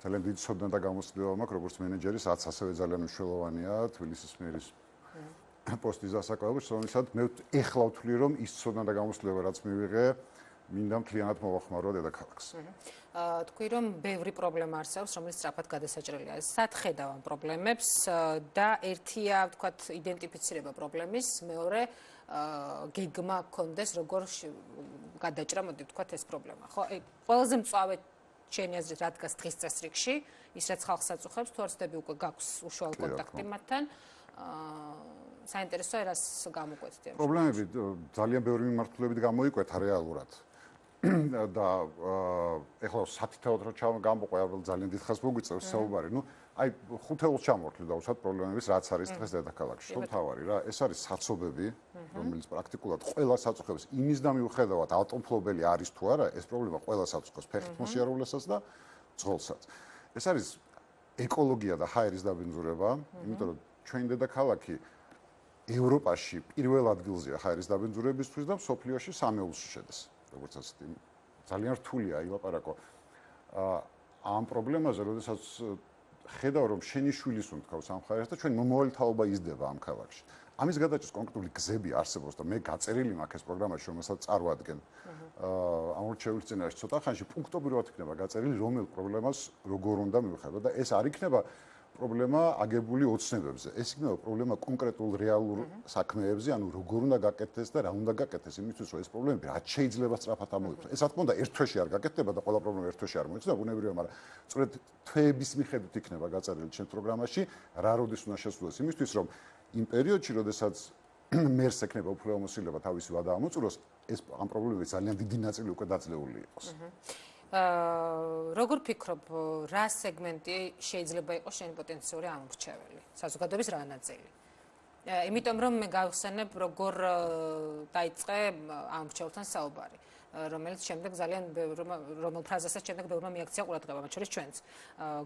ძალიან დიდი ცოდნა და გამოცდილება მაქვს როგორც მენეჯერის, რაც ასევე ძალიან მნიშვნელოვანია თბილისის მერის პოსტის დასაკავებლად, რომელსაც მე ეხლა ვთვლი, რომ ის ცოდნა და გამოცდილება რაც მივიღე მინდა მთლიანად მოვახმარო დედაქალაქს. თქვი რომ ბევრი პრობლემა არსებობს, რომელიც სწრაფად გადასაჭრელია. სად ხედავ ამ პრობლემებს და ერთია, ვთქვათ, იდენტიფიცირება პრობლემის, მეორე გეგმა გქონდეს, როგორ გადაჭრა, მოდი ვთქვათ, ეს პრობლემა. ხო, ყველაზე მწვავე შენი აზრით რა დგას დღის წესრიგში, ის რაც ხალხს აწუხებს, თუ არსდები უკვე გაქვს უშუალო კონტაქტი მათთან, საინტერესოა რას გამოკვეთდი ამ პრობლემები ძალიან ბევრი მიმართულებით გამოიკვეთა რეალურად. და ეხლა სათითაოდ რა ჩამოყვება, ძალიან დიდხანს მოგვიწევს საუბარი. ნუ აი 5 ელს ჩამოვარდნი და უსად პრობლემების რაც არის დღეს დედაქალაქში. ხო თავარი რა, ეს არის საცობები, რომელიც პრაქტიკულად ყველას აწუხებს იმის და მიუხედავად ავტომფლობელი არის თუ არა, ეს პრობლემა ყველას აწუხებს ფეხით მოსიარულესაც და ძღოლსაც. ეს არის ეკოლოგია და ჰაერის დაბინძურება, იმიტომ რომ ჩვენ დედაქალაქი ევროპაში პირველ ადგილზეა ჰაერის დაბინძურებისთვის და მსოფლიოში 3-ში შედის. როგორც ასეთი ძალიან რთულია ილაპარაკო ამ პრობლემაზე, როდესაც ხედავ რომ შენი შვილის უმთქავს ამ ხარეს და ჩვენ მომავალი თაობა იზრდება ამ ქალაქში. ამის გადაჭრის კონკრეტული გზები არსებობს და მე გაწერილი მაქვს ეს პროგრამაში, რომელსაც წარვადგენ. ამ რჩეულის წინაშე ცოტა ხანში პუნქტობრივად იქნება გაწერილი, რომელ პრობლემას როგორ უნდა მივხვდეთ და ეს არ იქნება პრობლემა აგებული ოცნებებზე. ეს იქნება პრობლემა კონკრეტულ რეალურ საქმეებზე, ანუ როგორ უნდა გაკეთდეს და რა უნდა გაკეთდეს, იმისთვის რომ ეს პრობლემები რაც შეიძლება სწრაფად ამოიღოს. ეს რა თქმა უნდა ერთ თვეში არ გაკეთდება და ყველა პრობლემა ერთ თვეში არ მოიცვა, ბუნებრივია, მაგრამ სწორედ თვეების მიხედვით იქნება გაწერილი ჩემ პროგრამაში, რა როდის უნდა შესრულდეს, იმისთვის რომ იმ პერიოდში, როდესაც მერს ექნება უფლებამოსილება თავისი ვადა ამოწუროს, ეს ამ პრობლემების ძალიან დიდი ნაწილი უკვე დაძლეული იყოს. როგორ ფიქრობ, რა სეგმენტი შეიძლება იყოს შენი პოტენციური ამორჩეველი? საზოგადოების რა ნაწილი? იმიტომ რომ მე გავხსენებ, როგორ დაიწყე ამორჩეულთან საუბარი, რომელიც შემდეგ ძალიან რომელ ფრაზასაც შემდეგ ბევრმა მიაქცია ყურადღება, მათ შორის ჩვენც.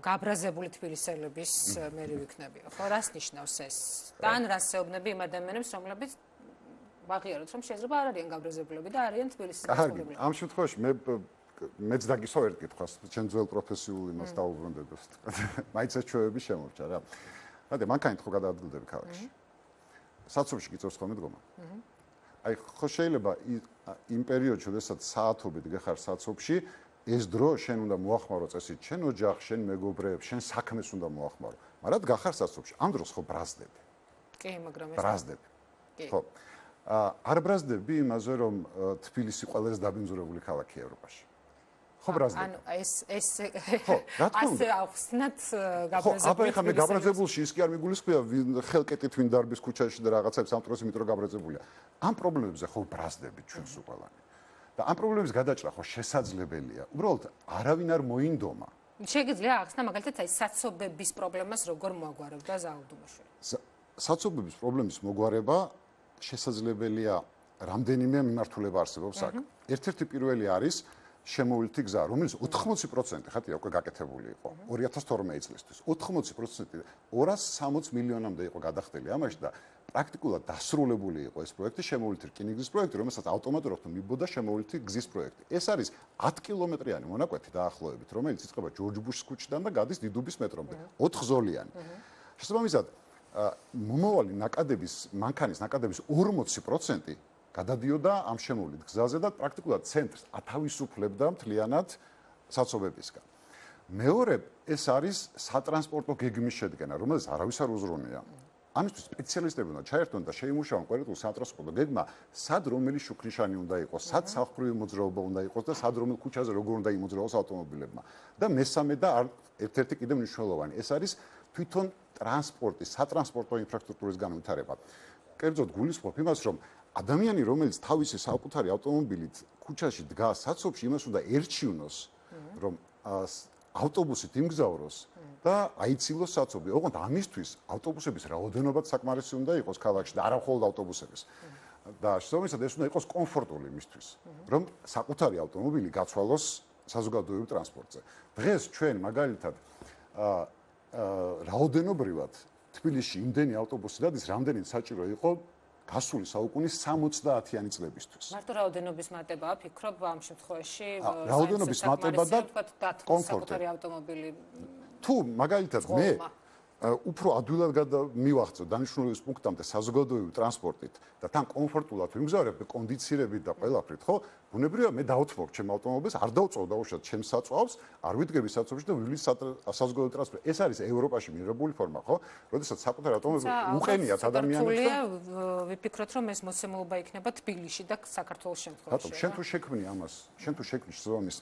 გაბრაზებული თბილისელების მერი ვიქნებიო, ხო? რას ნიშნავს ეს? და ან რას ეუბნები იმ ადამიანებს, რომლებიც ვაღიაროთ, რომ შეიძლება არ არიან გაბრაზებულები და არიან თბილისის მაცხოვრებლები. ამ შემთხვევაში მეც დაგისვა ერთ კითხვას, ჩვენ ძველ პროფესიულ იმას დაუბრუნდებს. მაინც ეს ჩვევები შემორჩა რა. რადგან მანქანით ხო გადაადგილდები ქალაქში. საცობში გიწევს ხოლმე დგომა. აი ხო შეიძლება იმ პერიოდში, როდესაც საათობით გეხარ საცობში, ეს დრო შენ უნდა მოახმარო წესით, შენ ოჯახს, შენ მეგობრებს, შენ საქმეს უნდა მოახმარო. მაგრამ გახარ საცობში, ამ დროს ხო ბრაზდები. კი, მაგრამ ეს ბრაზდები. ხო. არ ბრაზდები იმაზე, რომ თბილისი ყველაზე დაბინძურებული ქალაქია ევროპაში. ხო ბრაზდები. ანუ ეს ასე ახსნათ გაბრაზებული. აბა ეხლა მე გაბრაზებულში ის კი არ მიგულისხმია ხელკეტით ვინ დარბის ქუჩაში და რაღაცებს ამ დროს იმიტომ რომ გაბრაზებულია. ამ პრობლემებზე ხო ბრაზდები ჩვენს უყალანი. და ამ პრობლემების გადაჭრა ხო შესაძლებელია. უბრალოდ არავინ არ მოინდომა. შეგიძლია ახსნა მაგალითად აი საცობების პრობლემას როგორ მოაგვარებდა ზაუდუმაშვილი? საცობების პრობლემის მოგვარება შესაძლებელია რამდენიმე მიმართულება არსებობს აქ. ერთ-ერთი პირველი არის შემოვლითი გზა, რომელიც 80% ხათია უკვე გაკეთებული იყო 2012 წლისთვის. 80% 260 მილიონამდე იყო გადახდელი ამაში და პრაქტიკულად დასრულებული იყო ეს პროექტი, შემოვლითი რკინიგზის პროექტი, რომელსაც ავტომატურად მიბოდა შემოვლითი გზის პროექტი. ეს არის 10 კილომეტრიანი მონაკვეთი დაახლოებით, რომელიც იწყება ჯორჯ ბუშის ქუჩიდან და გადის დიდუბის მეტრომდე. 4 ზოლიანი. შესაბამისად, მომავალი მანქანის ნაკადების 40% გადადიოდა ამ შემოვლით გზაზე და პრაქტიკულად ცენტრს ათავისუფლებდა მთლიანად საცობებისგან. მეორე ეს არის სატრანსპორტო გეგმის შედგენა, რომელიც არავის არ უზრუნია. ამისთვის სპეციალისტები უნდა ჩაერთონ და შეიმუშაონ კონკრეტულ სატრანსპორტო გეგმა, სად რომელი შუქნიშანი უნდა იყოს, სად სახურავი მოძრაობა უნდა იყოს და სად რომელ ქუჩაზე როგორ უნდა იმოძრაოს ავტომობილებმა. და მესამე და ერთ-ერთი კიდევ მნიშვნელოვანი, ეს არის თვითონ ტრანსპორტის, სატრანსპორტო ინფრასტრუქტურის განვითარება. კერძოდ გულისხმობ იმას, რომ ადამიანი, რომელიც თავისი საკუთარი ავტომობილით ქუჩაში დგას საცობში, იმას უნდა ერჩივნოს, რომ ავტობუსით იმგზავროს და აიცილოს საცობი. ოღონდ ამისთვის ავტობუსების რაოდენობაც საკმარისი უნდა იყოს ქალაქში და არა მხოლოდ ავტობუსების. და შესაბამისად ეს უნდა იყოს კომფორტული იმისთვის, რომ საკუთარი ავტომობილი გაცვალოს საზოგადოებრივ ტრანსპორტზე. დღეს ჩვენ მაგალითად რაოდენობრივად თბილისში იმდენი ავტობუსი დადის, რამდენიც საჭირო იყო გასული საუკუნის 70-იანი წლებისთვის. მარტო რაოდენობის მატებაა, ფიქრობ ამ შემთხვევაში რაოდენობის მატება და კომფორტი ავტომობილი. თუ მაგალითად მე უფრო ადვილად მივაღწევ დანიშნულების პუნქტამდე საზოგადოებრივ ტრანსპორტით და თან კომფორტულად ვიმგზავრებ კონდიცირებით და ყველაფრით, ხო? ბუნებრივია მე დავთმობ ჩემ ავტომობილს, არ დავწოვ დაუშვათ ჩემს საწვავს, არ ვიდგები საწვავში და ვივლის საზოგადოებრივ ტრანსპორტში. ეს არის ევროპაში მიღებული ფორმა, ხო? როდესაც საკუთარ ავტომობილს უყენიათ ადამიანებს და ვიფიქროთ, რომ ეს მოცემულობა იქნება თბილისში და საქართველოს შემთხვევაში. რატომ? შენ თუ შექმნი ამას, შენ თუ შექმნი შესაბამის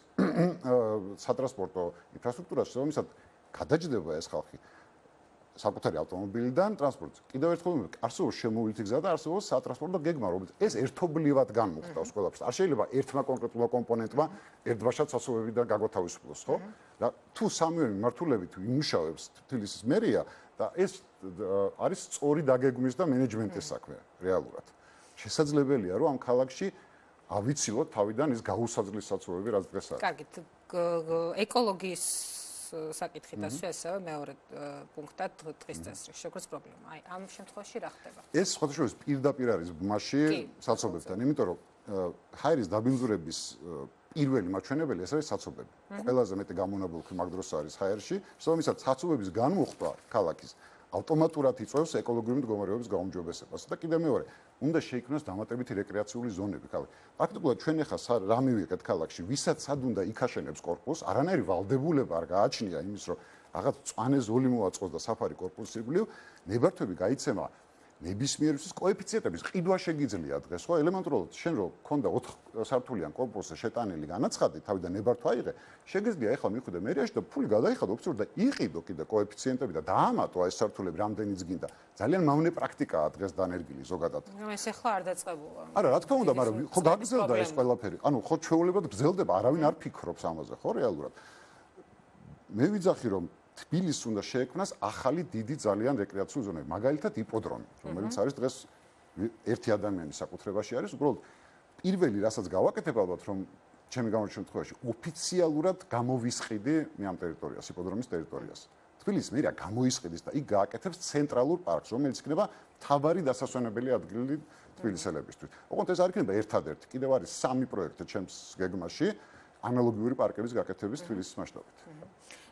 სატრანსპორტო ინფრასტრუქტურას, შესაბამისად გადაჯდება ეს ხალხი საკუთარი ავტომობილიდან ტრანსპორტს. კიდევ ერთხელ არსებობს შემოვლითი გზა და არსებობს სატრანსპორტო გეგმა, რომელიც ეს ერთობლივად განმუხტავს ყველაფერს. არ შეიძლება ერთმა კონკრეტულმა კომპონენტმა ერთბაშად სასწაულებიდან გაგვათავისუფლოს, ხო? და თუ სამივე მიმართულებით იმუშავებს თბილისის მერია და ეს არის სწორი დაგეგმვის და მენეჯმენტის საქმე რეალურად. შესაძლებელია, რომ ამ ქალაქში ავიცილოთ თავიდან ის გაუსაძლის საცხოვრები, რაც დღეს არის. კარგით, ეკოლოგიის საკითხი დასვე ასევე მეორე პუნქტად დღის წესრიგში. შეგვიძლია პრობლემა. აი, ამ შემთხვევაში რა ხდება? ეს სხვადასხვა პირდაპირ არის ბმაში საცობებთან, იმიტომ რომ ჰაერის დაბინძურების პირველი მაჩვენებელი ეს არის საცობები. ყველაზე მეტი გამონაბოლქვი მაგ დროს არის ჰაერში, შესაბამისად საცობების განმუხტვა ქალაქის ავტომატურად იწვევს ეკოლოგიური მდგომარეობის გაუმჯობესებას და კიდევ მეორე, უნდა შეიქმნას დამატებითი რეკრეაციული ზონები ქალაქში. პრაქტიკულად ჩვენ ახლა რა მივიღეთ ქალაქში, ვისაც სად უნდა იქაშენებს კორპუსს, არანაირი ვალდებულება არ გააჩნია იმის, რომ რაღაც მწვანე ზოლი მოაწყოს და საფარი კორპუსს ირგვლივ, ნებართვები გაიცემა ნებისმიერისთვის კოეფიციენტების ყიდვა შეგიძლია დღეს, ხო? ელემენტარულად შენ რო ქონდა 4 სართულიან კორპუსზე შეტანილი განაცხადი, თავიდან ნებართვა აიღე, შეგიძლია ახლა მიხვიდე მერიაში და ფული გადაიხადო ოფიციალურად და იყიდო კიდე კოეფიციენტები და დაამატო ეს სართულები რამდენიც გინდა. ძალიან მავნე პრაქტიკაა დღეს დანერგილი ზოგადად. ეს ახლა არ დაწყებულა. არა, რა თქმა უნდა, მაგრამ ხო გაგრძელდა ეს ყველაფერი. ანუ ხო ჩვეულებად გრძელდება, არავინ არ ფიქრობს ამაზე, ხო რეალურად. მე ვიძახი რომ თბილისს უნდა შეექმნას ახალი დიდი ძალიან რეკრეაციული ზონები, მაგალითად იპოდრომი, რომელიც არის დღეს ერთი ადამიანის საკუთრებაში არის, უბრალოდ პირველი რასაც გავაკეთებ ალბათ, რომ ჩემი გამორჩენის შემთხვევაში ოფიციალურად გამოვისყიდი მე ამ ტერიტორიას, იპოდრომის ტერიტორიას. თბილისის მერია გამოისყიდის და იქ გააკეთებს ცენტრალურ პარკს, რომელიც იქნება მთავარი დასასვენებელი ადგილი თბილისელებისთვის. ოღონდ ეს არ იქნება ერთადერთი, კიდევ არის 3 პროექტი ჩემს გეგმაში ანალოგიური პარკების გაკეთების თბილისის მასშტაბით.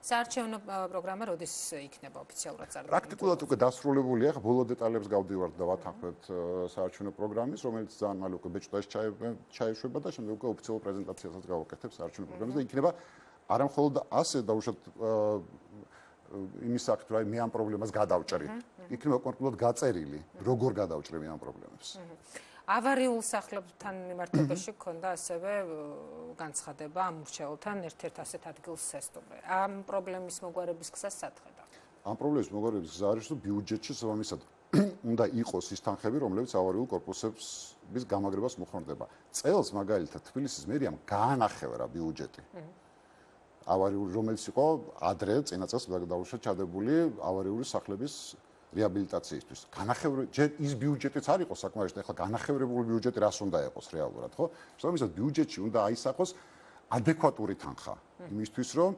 საარჩევნო პროგრამა როდის იქნება ოფიციალურად წარმოქმნილი? პრაქტიკულად უკვე დასრულებულია, ახლა ბოლო დეტალებს გავდივართ და ვათანხმებთ საარჩევნო პროგრამის, რომელიც ძალიან მალე უკვე ბეჭდაში ჩაეშვება და შემდეგ უკვე ოფიციალურ პრეზენტაციასაც გავაკეთებ საარჩევნო პროგრამის და იქნება არა მხოლოდ ასე დაუშვათ იმის საქმე, რომ მე ამ პრობლემას გადავჭრი. იქნება კონკრეტულად გაწერილი, როგორ გადავჭრი მე ამ პრობლემებს. ავარიულ სახლებთან მიმართებაში გქონდა ასევე განცხადება ამ მრჩეველთან ერთ-ერთ ასეთ ადგილს ესტუმრე. ამ პრობლემის მოგვარების გზას სათხედა. ამ პრობლემის მოგვარების გზა არის, რომ ბიუჯეტში შესაბამისად უნდა იყოს ის თანხები, რომლებიც ავარიულ კორპუსების გამაგრებას მოხმარდება. წელს მაგალითად თბილისის მერიამ გაანახევრა ბიუჯეტი. ავარიული, რომელიც იყო ადრე წინა წელს დაუშვათ ჩადებული ავარიული სახლების რეაბილიტაციისთვის. ჯერ ის ბიუჯეტიც არ იყო საკმარისი, ახლა განახევრებული ბიუჯეტი რას უნდა იყოს რეალურად, ხო? შესაბამისად ბიუჯეტში უნდა აისახოს ადეკვატური თანხა იმისთვის, რომ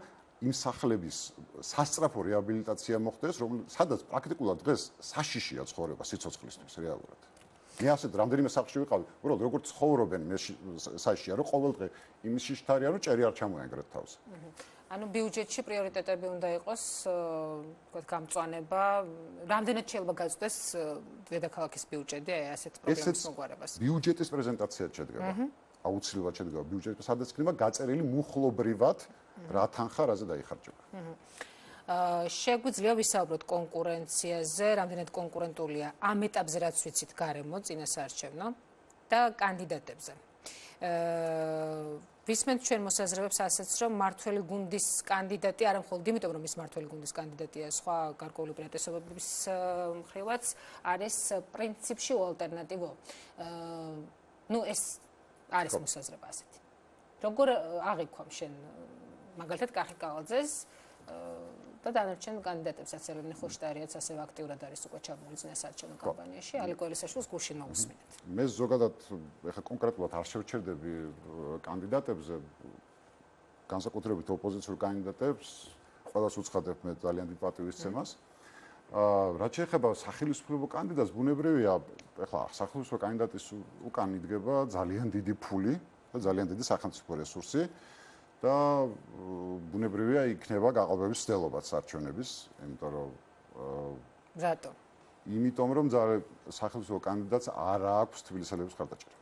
იმ სახლების სასწრაფო რეაბილიტაცია მოხდეს, სადაც პრაქტიკულად დღეს საშიშია ცხოვრება სიცოცხლისთვის რეალურად. მე ასეთ რამდენიმე სახლში ვიყავი, უბრალოდ როგორ ცხოვრობენ მე საშიშია, რომ ყოველდღე იმის შიშთარია, რომ ჭერი არ ჩამოენგრეთ თავს. ანუ ბიუჯეტში პრიორიტეტები უნდა იყოს, თქვათ, გამწვანება, რამდენად შეიძლება გაწვდეს დედაქალაქის ბიუჯეტი აი ასეთ პრობლემის მოგვარებას. ბიუჯეტის პრეზენტაცია შედგება. აუცილებლად შედგება ბიუჯეტი, სადაც იქნება გაწერილი მუხლობრივად რა თანხა რაზე დაიხარჯება. შეგვიძლია ვისაუბროთ კონკურენციაზე, რამდენად კონკურენტულია ამ ეტაპზე, რაც ვიცით გარემო, წინა საარჩევნო და კანდიდატებზე. ვისმენთ ჩვენ მოსაზრებებს ასეც, რომ მართველი გუნდის კანდიდატი, არა მხოლოდ იმიტომ, რომ ის მართველი გუნდის კანდიდატია, სხვა გარკვეული უპირატესობების მხრივაც არის პრინციპში ალტერნატივო. ეს არის მოსაზრება ასეთი. როგორ აღიქვამ შენ მაგალითად კახი კალაძეს და დანარჩენ კანდიდატებსაც ელენე ხოშტარიაც ასევე აქტიურად არის უკვე ჩაბმული წინა საარჩევნო კამპანიაში, ალი კოელისაშვილს გუშინ მოვუსმინეთ. მე ზოგადად ეხლა კონკრეტულად არ შევჩერდები კანდიდატებზე, განსაკუთრებით ოპოზიციურ კანდიდატებს, ყველას უცხადებ მე ძალიან დიდ პატივისცემას. რაც შეეხება სახელმწიფო კანდიდატს, ბუნებრივია, ეხლა სახელმწიფო კანდიდატის უკან იდგება ძალიან დიდი ფული და ძალიან დიდი სახელმწიფო რესურსი. და ბუნებრივია იქნება გაყალბების ცდილობაც არჩევნების, იმიტომ რომ რატო? იმიტომ რომ სახელმწიფო კანდიდატს არ აქვს თბილისელების ხარდაჭერა.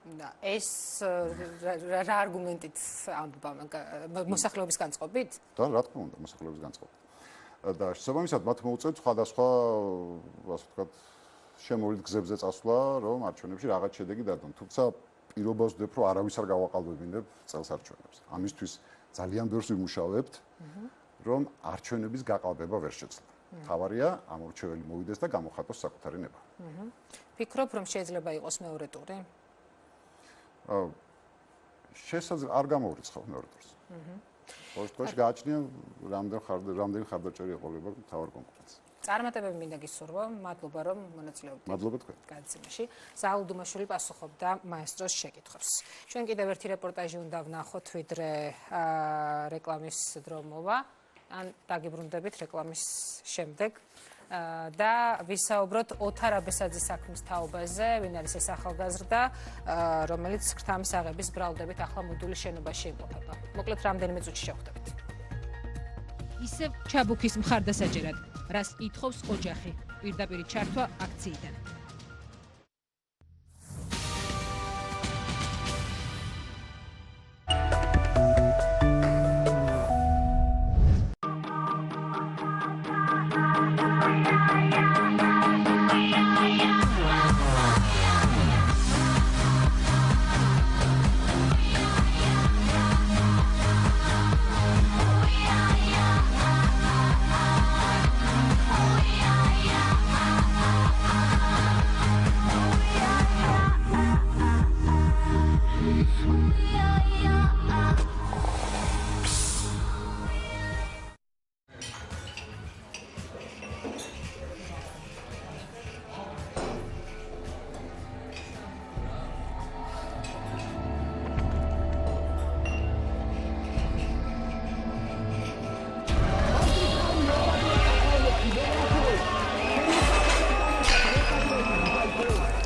და ეს რა არგუმენტით ამბობ მოსახლეობის განწყობით? და რა თქმა უნდა, მოსახლეობის განწყობით. და შესაბამისად მათ მოუწევთ სხვადასხვა, ასე ვთქვათ, შემოვლით გზებზე წასვლა, რომ არჩევნებში რაღაც შედეგი დადონ. თუმცა პირობას ვდებ, რომ არავის არ გავაყალბებინებ წელს არჩევნებს. ამისთვის ძალიან ბევრს ვიმუშავებთ, რომ არჩევნების გაყალბება ვერ შეცვლა. თავარია ამორჩეველი მოვიდეს და გამოხატოს საკუთარი ნება. ფიქრობ, რომ შეიძლება იყოს მეორე ტური? არ გამოვრიცხავ მეორე ტურს. ყოველთვის გააჩნია რამდენი ხარდაჭერი ეყოლება თავარ კონკურენციას. წარმატებები მინდა გისურვო, მადლობა რომ მონაწილეობდით. მადლობა თქვენ. განცემაში ზაალდუმაშვილი პასუხობდა მაესტროს შეკითხვებს. ჩვენ კიდევ ერთი რეპორტაჟი უნდა ვნახოთ, ვიდრე რეკლამის დრო მოვა, ან დაგიბრუნდებით რეკლამის შემდეგ. და ვისაუბროთ ოთარ აბესაძის საქმის თაობაზე, ვინ არის ეს ახალგაზრდა, რომელიც ქრთამის აღების ბრალდებით ახლა მოდულის შენობაში იმყოფება. მოკლედ რამდენიმე წუთში შევხვდებით. ისევ ჩაბუქის მხარდასაჭერად, რას ითხოვს ოჯახი, პირდაპირი ჩართვა აქციიდან.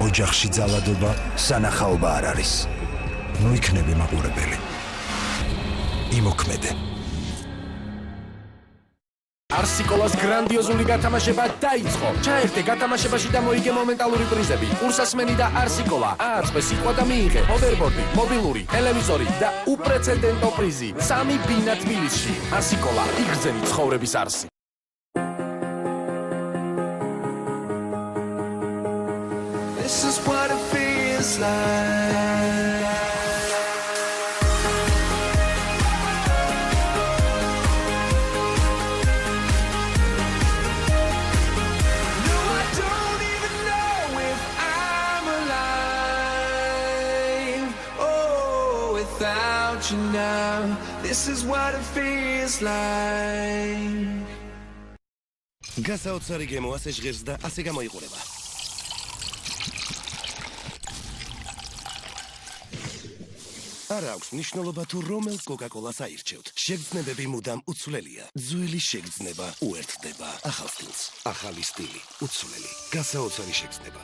ოჯახში ძალადობა სანახაობა არ არის. ნუ იქნები მაყურებელი. იმოქმედე. არსიკოლას გრანდიოზული გათამაშება დაიწყო. ჩაერთე გათამაშებაში და მოიგე მომენტალური პრიზები. კურსასმენი და არსიკოლა. აწყე სიტყვა და მიიღე ჰოვერბორდი, მობილური, ტელევიზორი და უპრეცედენტო პრიზი. 3 ბინა თბილისში. არსიკოლა, იგრძენი ცხოვრების არსი. This is what it feels like. No, I don't even know if I'm alive. Oh, without you now, this is what it feels like. გასაოცარი გემო ასე ჟღერს და ასე გამოიყურება. არ აქვს მნიშვნელობა თუ რომელ კოკაკოლას აირჩევთ. შეგრძნებები მუდამ უცვლელია. ძველი შეგრძნება უერთდება. ახალ სტილს, ახალი სტილი, უცვლელი, გასაოცარი შეგრძნება.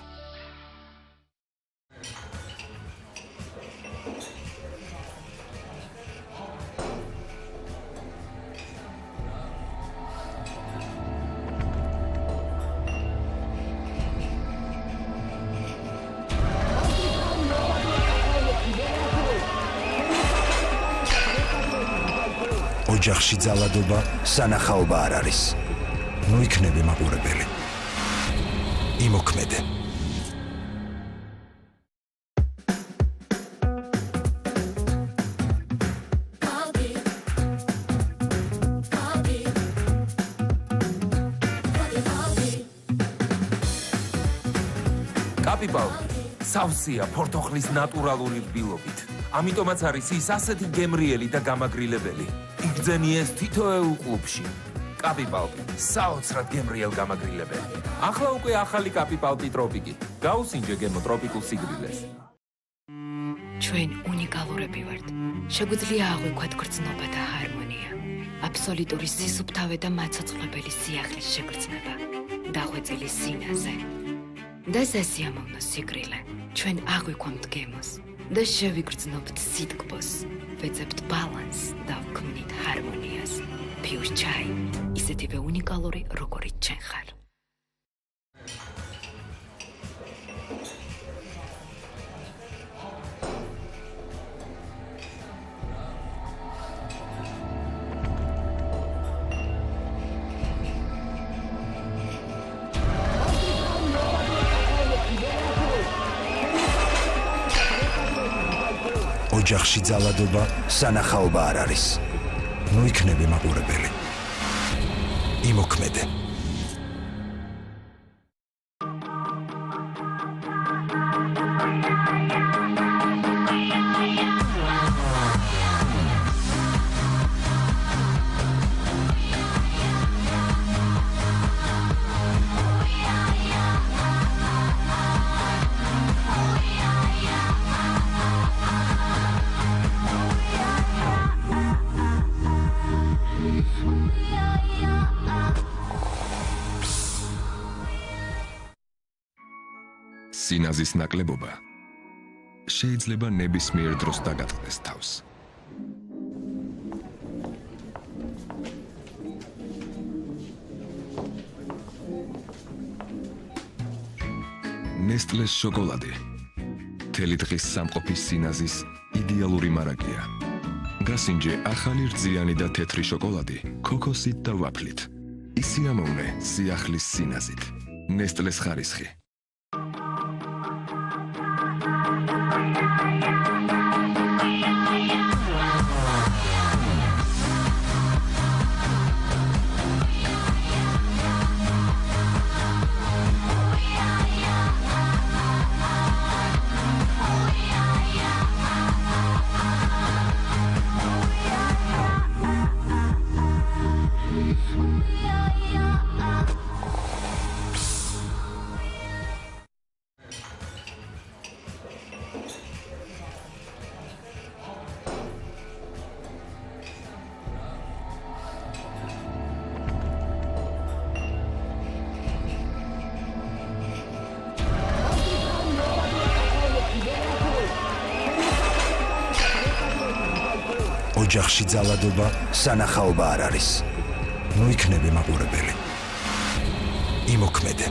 ოჯახში ძალადობა სანახაობა არ არის. ნუ იქნები მაყურებელი. იმოქმედე. კაპიბალ სავსეა ფორთოხლის ნატურალური რბილობით. ამიტომაც არის ის ასეთი გემრიელი და გამაგრილებელი. იგრძენიეს თითოეულ კლუბში. კაპიპალპი, საოცრად გემრიელ გამაგრილებელი. ახლა უკვე ახალი კაპიპალპი ტროპიკი. გაუსინჯე გემო ტროპიკულ სიგრილეს. ჩვენ უნიკალურები ვართ. შეგვიძლია აღვიქვათ გრძნობა და ჰარმონია. აბსოლუტური სისუფთავე და მაცოცხლებელი სიახლის შეგრძნება. დახვეწილი სინაზე. და სასიამოვნო სიგრილე. ჩვენ აღვიქვამთ გემოს. და შევიგრძნობთ სიტკბოს, ვეძებთ ბალანს და ვქმნით ჰარმონიას. ფიუს ჩაი, ისე ასეთივე უნიკალური, როგორიც ჩვენ ხარ. ოჯახში ძალადობა სანახაობა არ არის. ნუ იქნები მაყურებელი. იმოქმედე. სინაზის ნაკლებობა შეიძლება ნებისმიერ დროს დაგატყდეს თავს. ნესტლეს შოკოლადი მთელი დღის სამყოფის სინაზის იდეალური მარაგია. გასინჯე ახალი რძიანი და თეთრი შოკოლადი ქოქოსით და ვაფლით. ისიამოვნე სიახლის სინაზით. ნესტლეს ხარისხი. ოჯახში ძალადობა სანახაობა არ არის. ნუ იქნები მაყურებელი. იმოქმედე.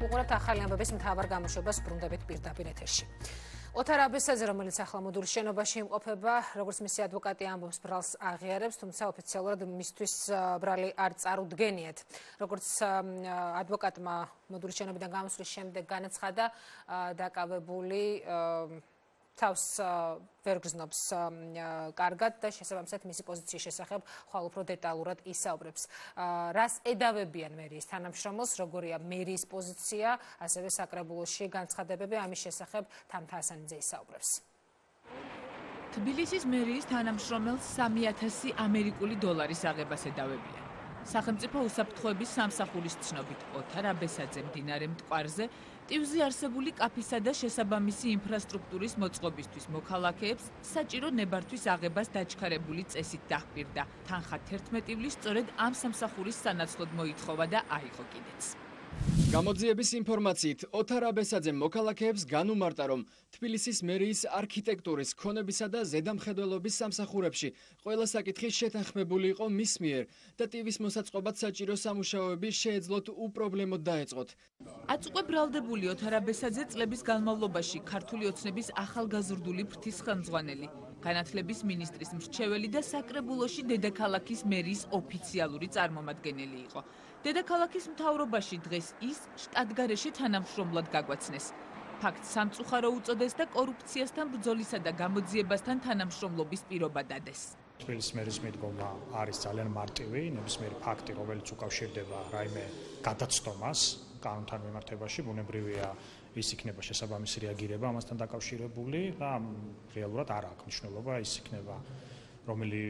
უყურებთ ახალი ამბების მთავარ გამოშვებას ბრუნდებით პირდაპირ ეთერში. ოთარ აბესაძე, რომელიც ახლა მოდულის შენობაში იმყოფება, როგორც მისი ადვოკატი ამბობს, ბრალს აღიარებს, თუმცა ოფიციალურად მისთვის ბრალი არ წარუდგენიათ. როგორც ადვოკატმა მოდულის შენობიდან გამოსვლის შემდეგ განაცხადა, დაკავებული თავს ვერ გრძნობს კარგად და შესაბამისად მისი პოზიციის შესახებ ხვალ უფრო დეტალურად ისაუბრებს. რას ედავებიან მერიის თანამშრომელს, როგორია მერიის პოზიცია, ასევე საკრებულოში განცხადებები ამის შესახებ თამთა ასანიძე ისაუბრებს. თბილისის მერიის თანამშრომელს 3000 ამერიკული დოლარის აღებას ედავებიან. სახელმწიფო უსაფრთხოების სამსახურის ცნობით ოთარ აბესაძე მდინარე მტკვარზე ტივზე არსებული კაფისა და შესაბამისი ინფრასტრუქტურის მოწყობისთვის მოქალაქეებს საჭირო ნებართვის აღებას დაჩქარებული წესით დაჰპირდა. თანხა 11 ივლის სწორედ ამ სამსახურის სანაცვლოდ მოითხოვა და აიღო კიდეც. გამოძიების ინფორმაციით, ოთარ აბესაძემ მოქალაქეებს განუმარტა, რომ თბილისის მერიის არქიტექტურის, ქონებისა და ზედამხედველობის სამსახურებში ყველა საკითხი შეთანხმებული იყო მის მიერ და ტივის მოსაწყობად საჭირო სამუშაოები შეეძლოთ უპრობლემოდ დაეწყოთ. აწუყვე ბრალდებული ოთარ აბესაძე წლების განმავლობაში ქართული ოცნების ახალგაზრდული ფრთის ხელმძღვანელი, განათლების მინისტრის მრჩეველი და საკრებულოში დედაქალაქის მერიის ოფიციალური წარმომადგენელი იყო. დედაქალაქის მთავრობაში დღეს ის შტატგარეშე თანამშრომლად გაგვაცნეს. ფაქტს სამწუხარო უწოდეს და კორუფციასთან ბრძოლისა და გამოძიებასთან თანამშრომლობის პირობა დადეს. თბილისის მერის მიდგომა არის ძალიან მარტივი, ნებისმიერი ფაქტი, რომელიც უკავშირდება რაიმე გადაცდომას კანონთან მიმართებაში, ბუნებრივია ის იქნება შესაბამისი რეაგირება ამასთან დაკავშირებული და რეალურად არ აქვს მნიშვნელობა ის იქნება რომელი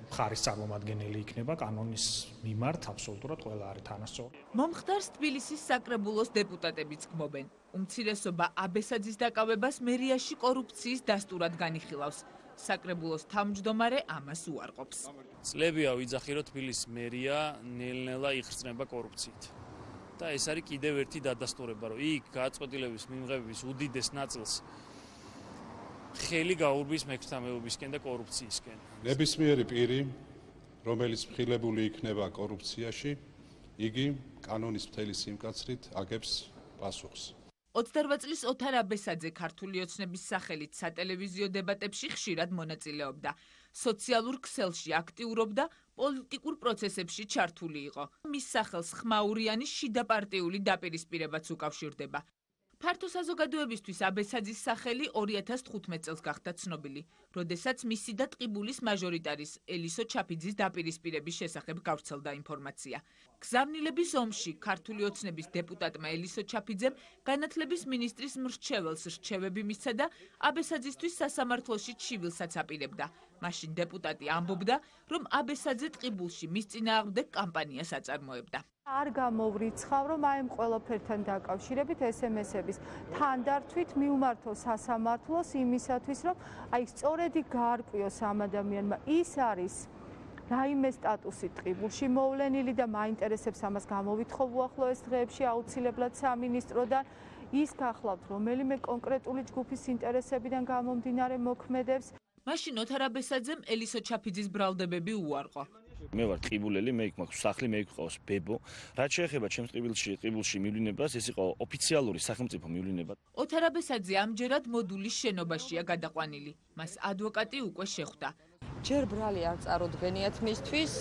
მხარის წარმომადგენელი იქნება კანონის მიმართ აბსოლუტურად ყველა არის თანასწორი. მომხდარს თბილისის საკრებულოს დეპუტატებიც გმობენ. უმცირესობა აბესაძის დაკავებას მერიაში კორუფციის დასტურად განიხილავს. საკრებულოს თავმჯდომარე ამას უარყოფს. წლებია ვიძახი, რომ თბილისის მერია ნელ-ნელა იხსნება კორუფციით. და ეს არის კიდევ ერთი დადასტურება, რომ იქ გადაწყვეტილების მიღების უდიდეს ნაწილს ხელი გაურბის მექვთამეობისკენ და კორუფციისკენ. ნებისმიერი პირი, რომელიც მხილებული იქნება კორუფციაში, იგი კანონის მთელი სიმკაცრით აგებს პასუხს. 28 წლის ოთარ აბესაძე ქართული ოცნების სახელით სატელევიზიო დებატებში ხშირად მონაწილეობდა. სოციალურ ქსელში აქტიურობდა, პოლიტიკურ პროცესებში ჩართული იყო. მის სახელს ხმაურიანი შიდა პარტიული დაპირისპირებაც უკავშირდება. ფართო საზოგადოებისთვის აბესაძის სახელი 2015 წელს გახდა ცნობილი, როდესაც მისი და ტყიბულის მაჟორიტარის ელისო ჩაფიძის დაპირისპირების შესახებ გავრცელდა ინფორმაცია. გზავნილების ომში ქართული ოცნების დეპუტატმა ელისო ჩაფიძემ განათლების მინისტრის მრჩეველს რჩევები მისცა და აბესაძისთვის სასამართლოში ჩივილსაც აპირებდა. მაშინ დეპუტატი ამბობდა, რომ აბესაძე ტყიბულში მის წინააღმდეგ კამპანიას აწარმოებდა. არ გამოვრიცხავ, რომ აი ამ ყველაფერთან დაკავშირებით SMS-ების თანდართვით მიუმართო სასამართლოს იმისათვის, რომ აი სწორედი გაარკვიოს ამ ადამიანმა ის არის რაიმე სტატუსი ტყიბულში მოვლენილი და მაინტერესებს ამას გამოვითხოვ უახლოეს დღეებში აუცილებლად სამინისტროდან ის გახლავთ რომელიმე კონკრეტული ჯგუფის ინტერესებიდან გამომდინარე მოქმედებს. მაშინ ოთარ აბესაძემ ელისო ჩაფიძის ბრალდებები უარყო. მე ვარ ტყიბულელი, მე იქ მაქვს სახლი, მე იქ ყავს ბებო. რაც შეეხება ჩემს ტყიბულში მივლინებას, ეს იყო ოფიციალური სახელმწიფო მივლინება. ოთარ აბესაძე ამჯერად მოდულის შენობაშია გადაყვანილი. მას ადვოკატი უკვე შეხვდა. ჯერ ბრალი არ წარუდგენიათ მისთვის,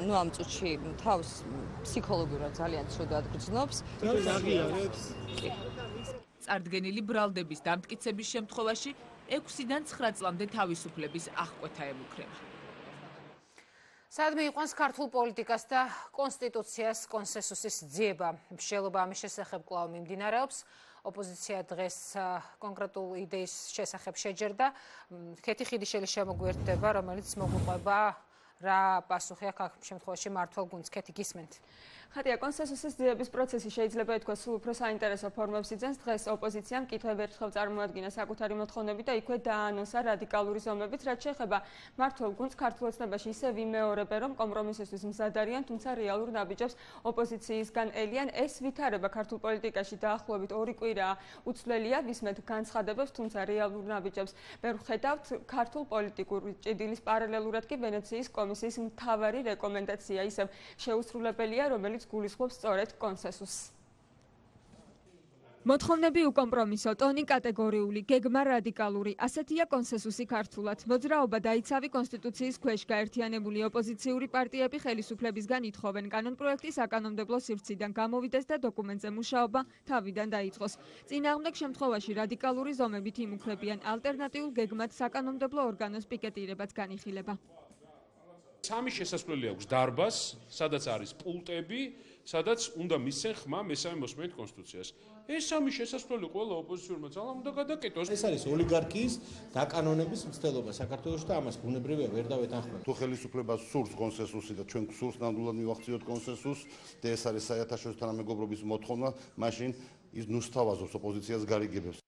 ნუ ამ წუთში თავს ფსიქოლოგიურად ძალიან ცუდად გრძნობს. წარდგენილი ბრალდების დამტკიცების შემთხვევაში 6-დან 9 წლამდე თავისუფლების აღკვეთა ემუქრება. სადმე იყვანს ქართულ პოლიტიკას და კონსტიტუციას კონსენსუსის ძიება. მსჯელობა ამის შესახებ კვლავ მიმდინარეობს. ოპოზიცია დღეს კონკრეტულ იდეის შესახებ შეჯერდა. ქეთი ხიდიშელი შემოგვიერთდება, რომელიც მოგვიყვება რა პასუხი აქვს ამ შემთხვევაში მართლ გუნდს. ქეთი გისმენთ. ხათია, კონსენსუსის ძიების პროცესი შეიძლება ითქვას სულ უფრო საინტერესო ფორმებს იძენს. დღეს ოპოზიციამ კითხავ ერთხელ წარმოადგინა საკუთარი მოთხოვნები და იქვე დაანონსა რადიკალური ზომებით, რაც შეეხება მართლ გუნდს ქართულ ოცნებაში ისე ვიმეორებენ, რომ კომპრომისისთვის მზად არიან, თუმცა რეალურ ნაბიჯებს ოპოზიციისგან ელიან. ეს ვითარება ქართულ პოლიტიკაში დაახლოებით 2 კვირაა უცვლელია, ვისმენთ განცხადებებს, თუმცა რეალურ ნაბიჯებს ვერ ვხედავთ. ქართულ პოლიტიკური ჭიდილის პარალელურად კი ვენეციის კომისიის მთავარი რეკომენდაცია ისევ შეუსრულებელია, რომელიც გულისხმობს სწორედ კონსენსუსს. მოთხოვნები უკომპრომისო, ტონი კატეგორიული, გეგმა რადიკალური, ასეთია კონსენსუსი ქართულად. მოძრაობა დაიცავი კონსტიტუციის ქვეშ გაერთიანებული ოპოზიციური პარტიები ხელისუფლებისგან ითხოვენ კანონპროექტის საკანონმდებლო სივრციდან გამოვიდეს და დოკუმენტზე მუშაობა თავიდან დაიწყოს. წინააღმდეგ შემთხვევაში რადიკალური ზომებით იმუქრებიან ალტერნატიულ გეგმად საკანონმდებლო ორგანოს პიკეტირებაც განიხილება. სამი შესასვლელი აქვს დარბას, სადაც არის პულტები, სადაც უნდა მისცენ ხმა მესამე მოსმენით კონსტიტუციას. ეს სამი შესასვლელი ყველა ოპოზიციურმა ძალამ უნდა გადაკეტოს. ეს არის ოლიგარქიის დაკანონების მცდელობა საქართველოში და ამას ბუნებრივია ვერ დავეთანხმებთ. თუ ხელისუფლებას სურს კონსენსუსი და ჩვენ გსურს ნამდვილად მივახციოთ კონსენსუსს და ეს არის საერთაშორისო თანამეგობრობის მოთხოვნა, მაშინ ის ნუსთავაზობს ოპოზიციას გარიგებებს.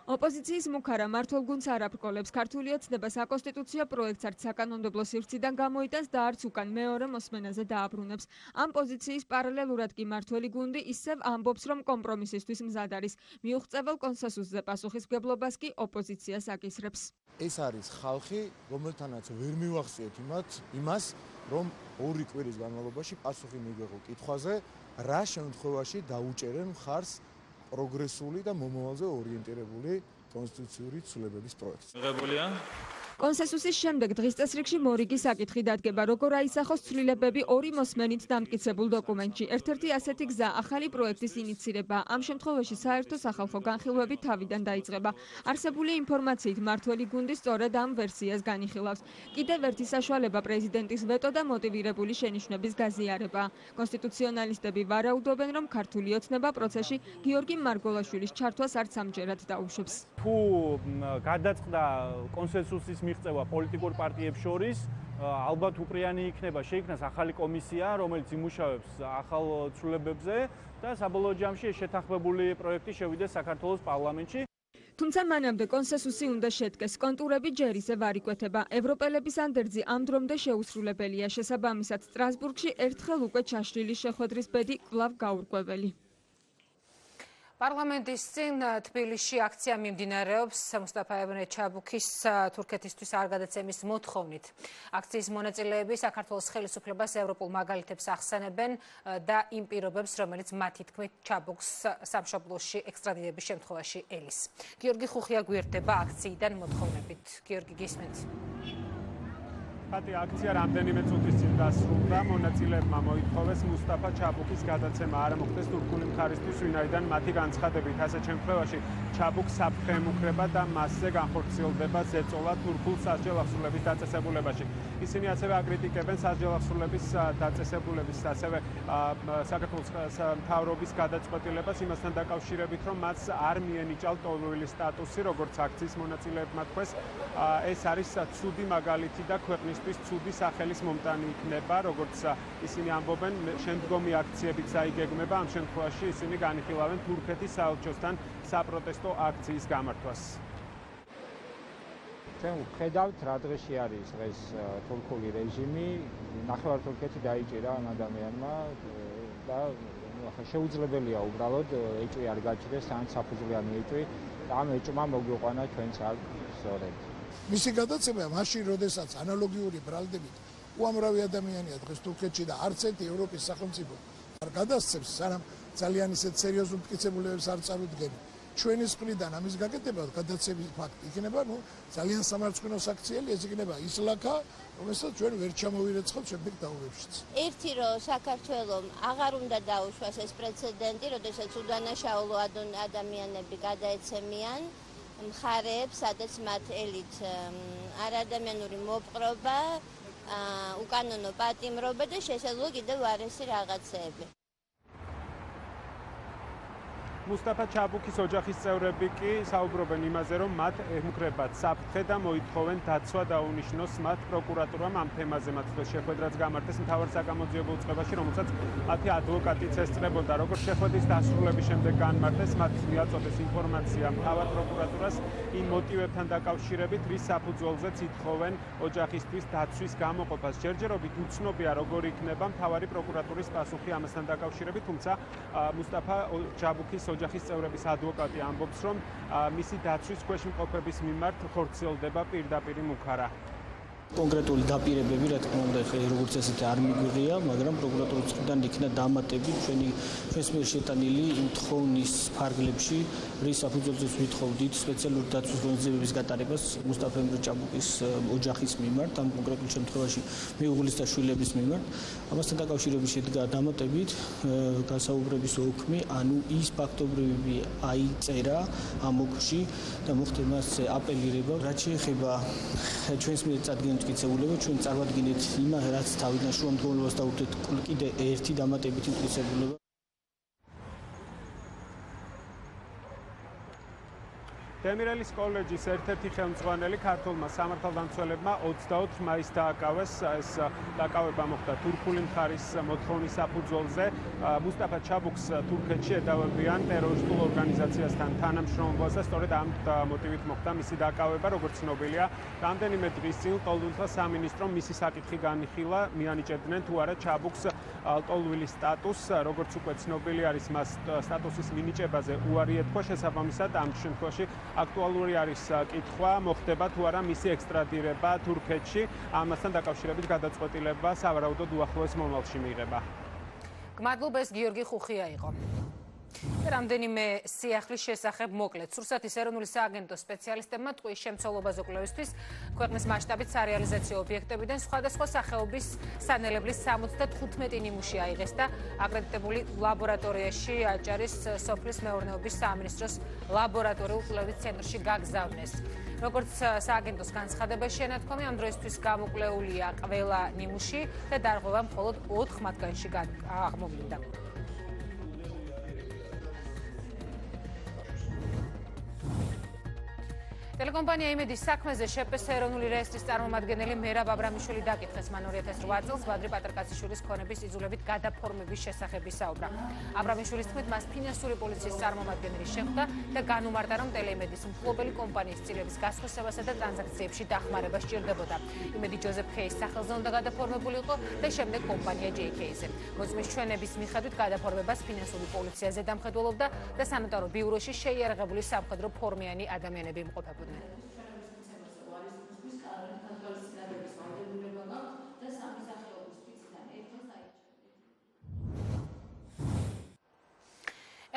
ოპოზიციის მუქარა მართლ გუნდს არ აფრკოლებს. ქართული ოცნება საკონსტიტუციო პროექტს არც საკანონმდებლო სივრციდან გამოიტანს და არც უკან მეორე მოსმენაზე დააბრუნებს. ამ პოზიციის პარალელურად კი მართველი გუნდი ისევ ამბობს, რომ კომპრომისისთვის მზად არის. მიუღწეվել კონსენსუსზე პასუხისმგებლობას კი ოპოზიციას აკისრებს. ეს არის ხალხი, რომელთანაც ვერ მივახციეთ იმას, რომ 2 კვირის განმავლობაში პასუხი მიიღო კითხვაზე, რა შემთხვევაში დაუჭერენ მხარს პროგრესული და მომავალზე ორიენტირებული კონსტიტუციური ცვლილებების პროექტს. მიღებულია კონსენსუსის შემდეგ დღის წესრიგში მორიგი საკითხი დადგება, როგორ აისახოს ცვლილებები 2 მოსმენით დამტკიცებულ დოკუმენტში. ერთ-ერთი ასეთი გზა ახალი პროექტის ინიცირება. ამ შემთხვევაში საერთო სახალხო განხილვები თავიდან დაიწყება. არსებული ინფორმაციით მართველი გუნდი სწორედ ამ ვერსიას განიხილავს. კიდევ ერთი საშუალება პრეზიდენტის ვეტო და მოტივირებული შენიშვნების გაზიარება. კონსტიტუციონალისტები ვარაუდობენ, რომ ქართული ოცნება პროცესში გიორგი მარგოლაშვილის ჩართვას არც ამჯერად დაუშვებს. თუ გადაწყდა კონსენსუსის მიღწევა პოლიტიკურ პარტიებს შორის, ალბათ უპრიანი იქნება, შეიქმნას ახალი კომისია, რომელიც იმუშავებს ახალ ცვლილებებზე და საბოლოო ჯამში შეთანხმებული პროექტი შევიდეს საქართველოს პარლამენტში. თუმცა მანამდე კონსენსუსი უნდა შედგეს. კონტურები ჯერ ისევ არ იკვეთება. ევროპელების ანდერძი ამ დრომდე შეუსრულებელია. შესაბამისად, სტრასბურგში ერთხელ უკვე ჩაშლილი შეხვედრის ბედი კვლავ გაურკვეველი. პარლამენტის წინ თბილისში აქცია მიმდინარეობს მუსტაფა ებნე ჩაბუქის თურქეთისთვის არ გადაცემის მოთხოვნით. აქციის მონაწილეები საქართველოს ხელისუფლებას ევროპულ მაგალითებს ახსენებენ და იმ პირობებს, რომელიც მათი თქმით ჩაბუქს სამშობლოში ექსტრადირების შემთხვევაში ელის. გიორგი ხუხია გვერდება აქციიდან მოთხოვნებით. გიორგი, გისმენთ? აქცია რამდენიმე წუთის წინ დასრულდა. მონაწილეებმა მოითხოვეს მუსტაფა ჩაბუქის გადაცემა არ მოხდეს თურქული მხარისთვის, ვინაიდან მათი განცხადებით ასეთ შემთხვევაში ჩაბუქს საფრთხე ემუქრება და მასზე განხორციელდება ზეწოლა თურქულ სასჯელ ახსრულების დაწესებულებაში. ისინი ასევე აკრიტიკებენ სასჯელ ახსრულების დაწესებულების, ასევე საქართველოს მთავრობის გადაწყვეტილებას იმასთან დაკავშირებით, რომ მას არ მიენიჭა ლტოლვილი სტატუსი, როგორც აქციის მონაწილეებმა თქვეს. ეს არის ცუდი მაგალითი და ქვეყნის ცუდი სახელის მომტანი იქნება, როგორც ისინი ამბობენ, შემდგომი აქციებიც აიგეგმება, ამ შემთხვევაში ისინი განიხილავენ თურქეთის საელჩოსთან საპროტესტო აქციის გამართვას. ჩვენ ვხედავთ, რა დღეში არის დღეს თურქული რეჟიმი, ნახევარ თურქეთი დაიჭირა ამ ადამიანმა და შეუძლებელია უბრალოდ ეჭვი არ გაჩნდეს, ან საფუძვლიანი ეჭვი, ამ ეჭვმა მოგვიყვანა ჩვენც აქ სწორედ. მისი გადაცემა მაშინ, როდესაც ანალოგიური ბრალდებით უამრავი ადამიანია დღეს თურქეთში და არც ერთი ევროპის სახელმწიფო არ გადასცემს, სანამ ძალიან ისეთ სერიოზულ მტკიცებულებებს არ წარუდგენენ. ჩვენი მხრიდან ამის გაკეთება გადაცემის ფაქტი იქნება, ძალიან სამარცხვინო საქციელი, ეს იქნება ის ლაქა, რომელსაც ჩვენ ვერ ჩამოვირეცხავთ შემდეგ დაურებშიც. ერთი რომ საქართველოს აღარ უნდა დაუშვას ეს პრეცედენტი, როდესაც უდანაშაულო ადამიანები გადაეცემიან მხარეებს, სადაც მათ ელით არადამიანური მოპყრობა, უკანონო პატიმრობა და შესაძლოა კიდევ არესი რაღაცეები. მუსტაფა ჩაბუქის ოჯახის წევრები კი საუბრობენ იმაზე, რომ მათ ემუქრებათ საფრთხე და მოითხოვენ დაცვა დაუნიშნოს მათ პროკურატურამ ამ თემაზე მათ შეხვედრაც გამართეს მთავარ საგამოძიებელ წყობაში, რომელსაც მათი ადვოკატიც ესწრებოდა. როგორც შეხვედრის დასრულების შემდეგ განმარტეს, მათ მიაწოდეს ინფორმაცია მთავარ პროკურატურას იმ მოტივებთან დაკავშირებით, რის საფუძველზეც ითხოვენ ოჯახისთვის დაცვის გამოყოფას. ჯერჯერობით უცნობია, როგორი იქნება მთავარი პროკურატურის პასუხი ამასთან დაკავშირებით, თუმცა მუსტაფა ჩაბუქის ოჯახის წევრების ადვოკატი ამბობს, რომ მისი დაცვის ქვეშ მყოფების მიმართ ხორციელდება პირდაპირი მუქარა. კონკრეტული დაპირებები, რა თქმა უნდა, როგორც ესეთი არ მიგვიღია, მაგრამ პროკურატურის მხრიდან იქნა დამატები ჩვენს მიერ შეტანილი იმ თხოვნის ფარგლებში, რის საფუძველზეც ვითხოვდით სპეციალური დაცვის ღონისძიებების გატარებას მუსტაფა ემრე ჩაბუქის ოჯახის მიმართ, ამ კონკრეტულ შემთხვევაში მეუღლის და შვილების მიმართ. ამასთან დაკავშირებით შედგა დამატებით გასაუბრების ოქმი, ანუ ის ფაქტობრივები აიწერა ამ ოქში და მოხდა მასზე აპელირება, რაც შეეხება ჩვენს მიერ წარდგენილ მტკიცებულება, ჩვენ წარვადგინეთ იმას, რაც თავიდან შუამდგომლობას დაუვდეთ კიდე ერთი დამატებითი მტკიცებულება. დემირელის კოლეჯის ერთ-ერთი ხელმძღვანელი ქართულმა სამართალდამცველებმა 24 მაისს დააკავეს. ეს დაკავება მოხდა თურქული მხარის მოთხოვნის საფუძველზე. მუსტაფა ჩაბუქს თურქეთში ედავებიან ტერორისტულ ორგანიზაციასთან თანამშრომლობას და სწორედ ამ მოტივით მოხდა მისი დაკავება, როგორც ცნობილია. რამდენიმე დღის წინ ლტოლვილთა სამინისტრომ მისი საკითხი განიხილა, მიანიჭებდნენ თუ არა ჩაბუქს ლტოლვილის სტატუსს, როგორც უკვე ცნობილი არის, მას სტატუსის მინიჭებაზე უარი ეთქვა, შესაბამისად ამ შემთხვევაში აქტუალური არის კითხვა, მოხდება თუ არა მისი ექსტრადირება თურქეთში, ამასთან დაკავშირებით გადაწყვეტილება სავარაუდოდ უახლოეს მომავალში მიიღება. გმადლობა, ეს გიორგი ხუხია იყო. რამდენიმე სიახლის შესახებ მოკლედ. რუსეთის ეროვნული სააგენტოს სპეციალისტებმა ტყუის შემცველობაზე კვლევისთვის ქვეყნის მასშტაბით სარეალიზაციო ობიექტებიდან სხვადასხვა სახეობის სანელებლის 75 ნიმუში აიღეს და აკრედიტებული ლაბორატორიაში აჭარის სოფლის მეურნეობის სამინისტროს ლაბორატორიულ კვლევის ცენტრში გაგზავნეს. როგორც სააგენტოს განცხადების შენათქვამი, ამ დროისთვის გამოკვლეულია ყველა ნიმუში და დარღვევა მხოლოდ 4 მათგანში აღმოვლინდა. ტელეკომპანია იმედის საქმეზე შეპეს ეროვნული რეესტრის წარმომადგენელი მერაბ აბრამიშვილი დაკითხეს. მან 2008 წელს ბადრი პატრკაციშვილის ქონების იზოლებით გადაფორმების შესახებ ისაუბრა. აბრამიშვილის თქმით, მას ფინანსური პოლიციის წარმომადგენელი შეხვდა და განუმარტა, რომ ტელეიმედის მფლობელი კომპანიის წილების გასხვისებასა და ტრანზაქციებში დახმარება სჭირდებოდა. იმედი ჯოზეფ ჰეის სახელზე უნდა გადაფორმებულიყო და შემდეგ კომპანია JK-ზე. მოწმის ჩვენების მიხედვით გადაფორმებას ფინანსური პოლიცია ზედამხედველობდა და სანოტარო ბიუროში შეიარაღებული სამხედრო ფორმიანი ადამიანები იმყოფებოდნენ.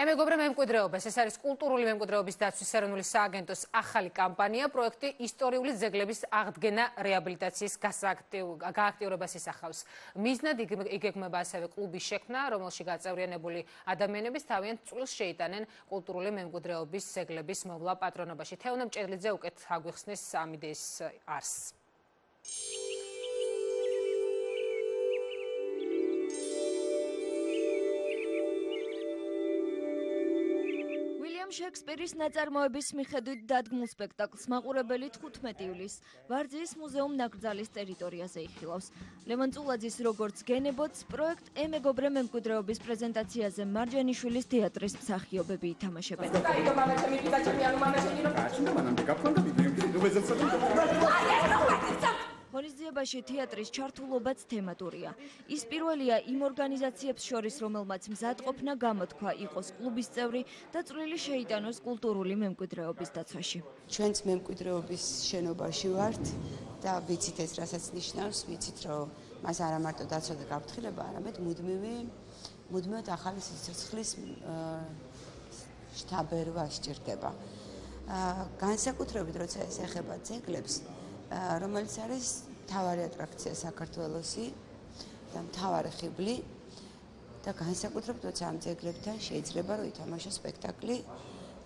მეგობრე მემკვიდრეობას, ეს არის კულტურული მემკვიდრეობის დაცვის ეროვნული სააგენტოს ახალი კამპანია, პროექტი ისტორიული ძეგლების აღდგენა რეაბილიტაციის გააქტიურებას ისახავს. მიზნად იგეგმება ასევე კლუბის შექმნა, რომელში გაწევრიანებული ადამიანების თავიანთ წვლილს შეიტანენ კულტურული მემკვიდრეობის ძეგლების მოვლა პატრონობაში. თეონა მჭედლიძე უკეთ აგვიხსნის ამ იდეის არსს. შექსპირის ნაწარმოების მიხედვით დადგმულ სპექტაკლს მაყურებელი 15 ივლისს ვარძიის მუზეუმ ნაკრძალის ტერიტორიაზე იხილავს. ლევან წულაძის როგორც გენებოც პროექტ მეგობრე მემკვიდრეობის პრეზენტაციაზე მარჯანიშვილის თეატრის მსახიობები ითამაშებენ. ღონისძიებაში თეატრის ჩართულობაც თემატურია. ის პირველია იმ ორგანიზაციებს შორის, რომელმაც მზადყოფნა გამოთქვა იყოს კლუბის წევრი და წვლილი შეიტანოს კულტურული მემკვიდრეობის დაცვაში. ჩვენც მემკვიდრეობის შენობაში ვართ და ვიცით ეს რასაც ნიშნავს, ვიცით რომ მას არა მარტო დაცვა და გაფრთხილება, არამედ მუდმივად ახალი სიცოცხლის შთაბერვა სჭირდება. განსაკუთრებით როცა ეს ეხება ძეგლებს, რომელიც არის მთავარი ატრაქცია საქართველოსი და მთავარი ხიბლი და განსაკუთრებით როცა ამ ძეგლებთან შეიძლება რომ ითამაშოს სპექტაკლი,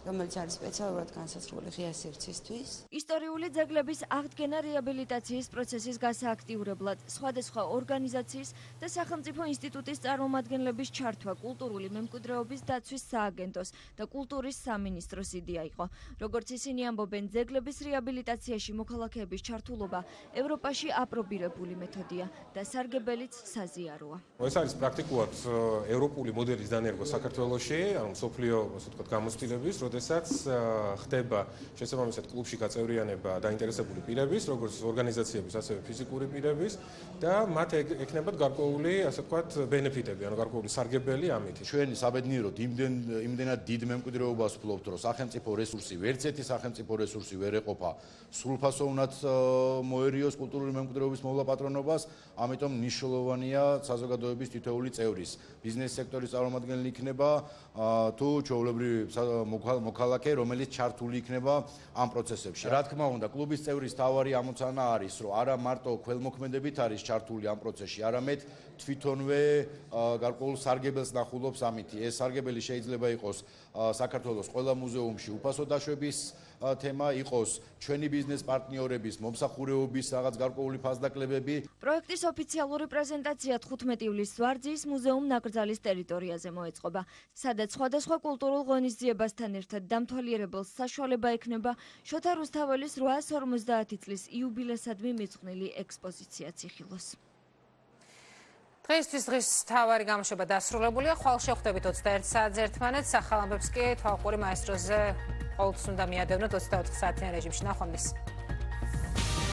რომელიც არის სპეციალურად განსაზღვრული ღია სივრცისთვის. ისტორიული ძეგლების აღდგენა რეაბილიტაციის პროცესის გასააქტიურებლად სხვადასხვა ორგანიზაციის და სახელმწიფო ინსტიტუტის წარმომადგენლების ჩართვა კულტურული მემკვიდრეობის დაცვის სააგენტოს და კულტურის სამინისტროს იდეა იყო. როგორც ისინი ამბობენ, ძეგლების რეაბილიტაციაში მოქალაქეების ჩართულობა ევროპაში აპრობირებული მეთოდია და სარგებელიც საზიაროა. ეს არის პრაქტიკულად ევროპული მოდელის დანერგვა საქართველოში, ანუ მსოფლიო, ასე ვთქვათ, გამოცდილების, როდესაც ხდება შესაბამისად კლუბში გაწევრიანება დაინტერესებული პირების, როგორც ორგანიზაციების, ასევე ფიზიკური პირების და მათ ექნებათ გარკვეული, ასე ვთქვათ, ბენეფიტები, ანუ გარკვეული სარგებელი ამით. ჩვენი საბედნიეროდ იმდენად დიდ მემკვიდრეობას ვფლობთ, რომ სახელმწიფო რესურსი, ვერცერთი სახელმწიფო რესურსი ვერ ეყოფა სრულფასოვნად მოერიოს კულტურული მემკვიდრეობის მოვლა პატრონობას, ამიტომ მნიშვნელოვანია საზოგადოების თითოეული წევრის, ბიზნეს სექტორის წარმომადგენელი იქნება თუ ჩვეულებრივი მოქალაქე, რომელიც ჩართული იქნება ამ პროცესებში. რა თქმა უნდა, კლუბის წევრის თავარი ამოცანა არის, რომ არა მარტო ქველმოქმედებით არის ჩართული ამ პროცესში, არამედ თვითონვე გარკვეულ სარგებელს ნახულობს ამითი. ეს სარგებელი შეიძლება იყოს საქართველოს ყველა მუზეუმში უფასო დაშვების თემა, იყოს ჩვენი ბიზნეს პარტნიორების მომსახურეობის რაღაც გარკვეული ფასდაკლებები. პროექტის ოფიციალური პრეზენტაცია 15 ივლისს ვარძიის მუზეუმ ნაკრძალის ტერიტორიაზე მოეწყობა, სადაც სხვადასხვა კულტურულ ღონისძიებასთან ერთად დამთვალიერებელს საშუალება ექნება შოთა რუსთაველის 850 წლის იუბილესადმი მიძღვნილი ექსპოზიციაც იხილოს. დღეისთვის დღის მთავარი გამოშვება დასრულებულია. ხვალ შევხვდებით 21 საათზე ერთმანეთს. ახალ ამბებს კი თვალყური მაესტროზე ყოველთვის უნდა მიადევნოთ 24 საათიან რეჟიმში. ნახვამდის.